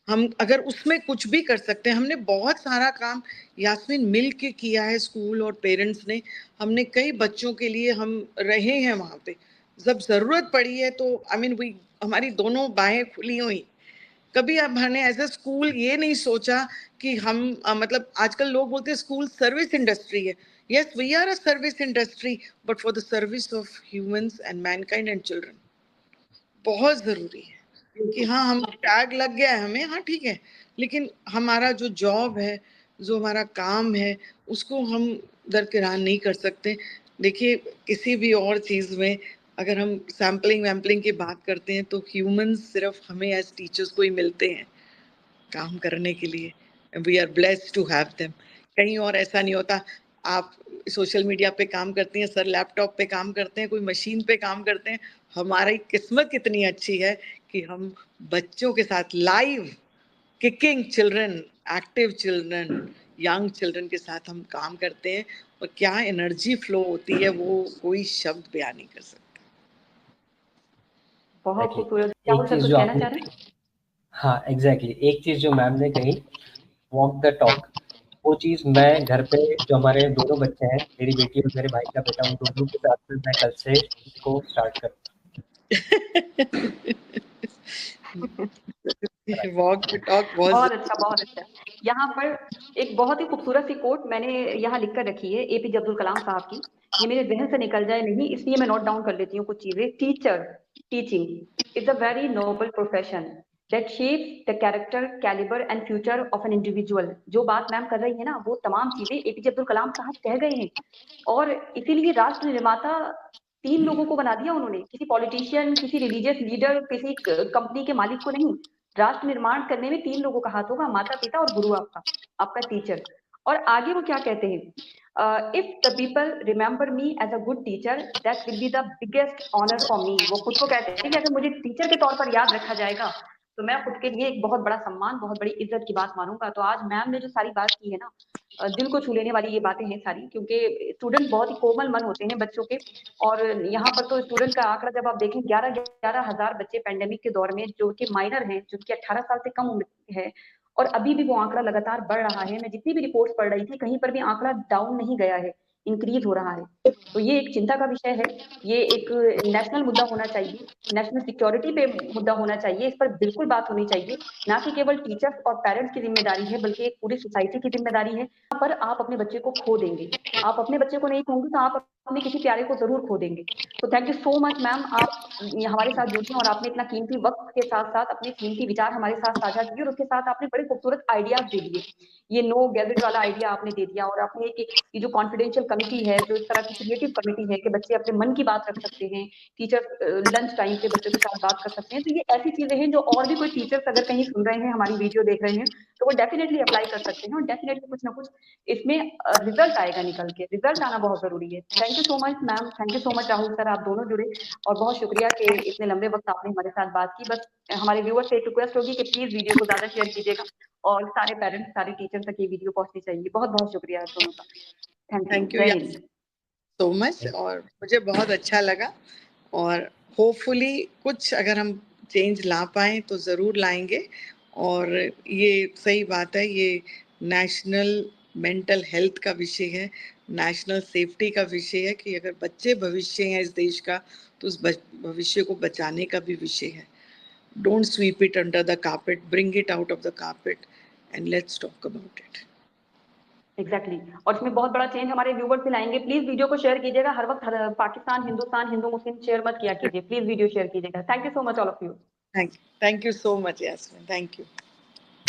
हम अगर उसमें कुछ भी कर सकते हैं, हमने बहुत सारा काम यास्मीन मिल के किया है, स्कूल और पेरेंट्स ने, हमने कई बच्चों के लिए हम रहे हैं वहाँ पे, जब ज़रूरत पड़ी है तो आई मीन वी, हमारी दोनों बाहें खुली हुई। कभी अब हमने एज अ स्कूल ये नहीं सोचा कि हम मतलब आजकल लोग बोलते हैं स्कूल सर्विस इंडस्ट्री है। Yes, we are a service industry, but for the service of humans and mankind and children. बहुत जरूरी है कि हाँ, हम टैग लग गया है हमें, हाँ ठीक है, लेकिन हमारा जो जॉब है, जो हमारा काम है, उसको हम दरकिरार नहीं कर सकते। देखिए, किसी भी और चीज में अगर हम सैम्पलिंग वैम्पलिंग की बात करते हैं तो ह्यूमंस सिर्फ हमें एज टीचर्स को ही मिलते हैं काम करने के लिए। We are blessed to have them. कहीं और ऐसा नहीं होता। आप सोशल मीडिया पे काम करती हैं, सर लैपटॉप पे काम करते हैं, कोई मशीन पे काम करते हैं। हमारी किस्मत कितनी अच्छी है कि हम बच्चों के साथ live kicking children, active children, young children के साथ हम काम करते हैं, और क्या एनर्जी फ्लो होती है वो कोई शब्द बयान नहीं कर सकता। बहुत Exactly. खूबसूरत। एक राहुल सर चीज कुछ जो कहना आपने, चाह रहे हैं? हाँ एग्जैक्टली एक चीज जो मैम ने कही, वॉक द टॉक, वो चीज मैं घर पे, जो हमारे दोनों बच्चे हैं, मेरी बेटी और मेरे भाई का बेटा, उन दोनों के साथ में मैं कल से इसको स्टार्ट करूँ। वॉक द टॉक बहुत अच्छा, बहुत अच्छा। यहाँ पर एक बहुत ही खूबसूरत सी कोट मैंने यहाँ लिख कर रखी है एपीजे अब्दुल कलाम साहब की। ये मेरे जहन से निकल जाए नहीं, इसलिए मैं नोट डाउन कर लेती हूँ कुछ चीजें। Teacher, teaching is a very noble profession that shapes the character, caliber and future of an individual। जो बात मैम कर रही है ना, वो तमाम चीजें एपीजे अब्दुल कलाम साहब कह गए हैं। और इसीलिए राष्ट्र निर्माता 3 लोगों को बना दिया उन्होंने, किसी पॉलिटिशियन, किसी रिलीजियस लीडर, किसी कंपनी के मालिक को नहीं। राष्ट्र निर्माण करने में 3 लोगों का हाथ होगा, माता पिता और गुरु आपका, आपका टीचर। और आगे वो क्या कहते हैं, if the people remember me as a good teacher that will be the biggest honour for me. वो खुद को कहते हैं कि अगर मुझे टीचर के तौर पर याद रखा जाएगा तो मैं खुद के लिए एक बहुत बड़ा सम्मान, बहुत बड़ी इज्जत की बात मानूंगा। तो आज मैम ने जो सारी बात की है ना, दिल को छू लेने वाली ये बातें हैं सारी, क्योंकि स्टूडेंट बहुत ही कोमल मन होते हैं बच्चों के। और यहाँ पर तो स्टूडेंट का आंकड़ा जब आप देखें, 11 हजार बच्चे पैंडेमिक के दौर में जो कि माइनर हैं, जिनकी 18 साल से कम उम्र है, और अभी भी वो आंकड़ा लगातार बढ़ रहा है। मैं जितनी भी रिपोर्ट्स पढ़ रही थी, कहीं पर भी आंकड़ा डाउन नहीं गया है, इंक्रीज हो रहा है। तो ये एक चिंता का विषय है। ये एक नेशनल मुद्दा होना चाहिए, नेशनल सिक्योरिटी पे मुद्दा होना चाहिए। इस पर बिल्कुल बात होनी चाहिए, ना कि केवल टीचर्स और पेरेंट्स की जिम्मेदारी है, बल्कि एक पूरी सोसाइटी की जिम्मेदारी है। यहाँ पर आप अपने बच्चे को खो देंगे, आप अपने बच्चे को नहीं खोगे तो आप अपने किसी प्यारे को जरूर खो देंगे। तो thank you so much ma'am, आप हमारे साथ जुड़ी और आपने इतना कीमती वक्त के साथ साथ अपने कीमती विचार हमारे साथ साझा किए, और उसके साथ आपने बड़े खूबसूरत आइडियाज दे दिए। ये नो गैजेट वाला आइडिया आपने दे दिया, और आपने ये जो कॉन्फिडेंशियल कमिटी है, जो इस तरह की क्रिएटिव कमिटी है कि बच्चे अपने मन की बात रख सकते हैं, टीचर लंच टाइम पे बच्चों के साथ बात कर सकते हैं। तो ये ऐसी चीजें हैं जो और भी कोई टीचर्स अगर कहीं सुन रहे हैं, हमारी वीडियो देख रहे हैं, तो वो डेफिनेटली अप्लाई कर सकते हैं, और डेफिनेटली कुछ ना कुछ इसमें रिजल्ट आएगा निकल के। रिजल्ट आना बहुत जरूरी है। Thank you so much ma'am, thank you so much Rahul sir, आप दोनों जुड़े, और बहुत शुक्रिया कि इतने लंबे वक्त आपने हमारे साथ बात की। बस हमारे व्यूअर्स से एक रिक्वेस्ट होगी कि प्लीज वीडियो को ज्यादा शेयर कीजिएगा, और सारे पेरेंट्स, सारे टीचर्स तक ये वीडियो पहुंचनी चाहिए। बहुत बहुत शुक्रिया आप दोनों का। थैंक यू, थैंक यू जय हिंद। सो मच, और मुझे बहुत अच्छा लगा, और होपफुली कुछ अगर हम चेंज ला पाएँ तो ज़रूर लाएंगे। और ये सही बात है, ये नेशनल मेंटल हेल्थ का विषय है, नेशनल सेफ्टी का विषय है, कि अगर बच्चे भविष्य हैं इस देश का, तो उस भविष्य को बचाने का भी विषय है। Don't sweep it under the carpet, bring it out of the carpet and let's talk about it. Exactly और इसमें बहुत बड़ा चेंज हमारे व्यूवर्स भी लाएंगे। प्लीज वीडियो को शेयर कीजिएगा हर वक्त, पाकिस्तान, हिंदुस्तान, हिंदू मुस्लिम शेयर मत किया कीजिए, प्लीज वीडियो शेयर कीजिएगा। Thank you so much all of you. Thank you so much, Yasmin. Thank you.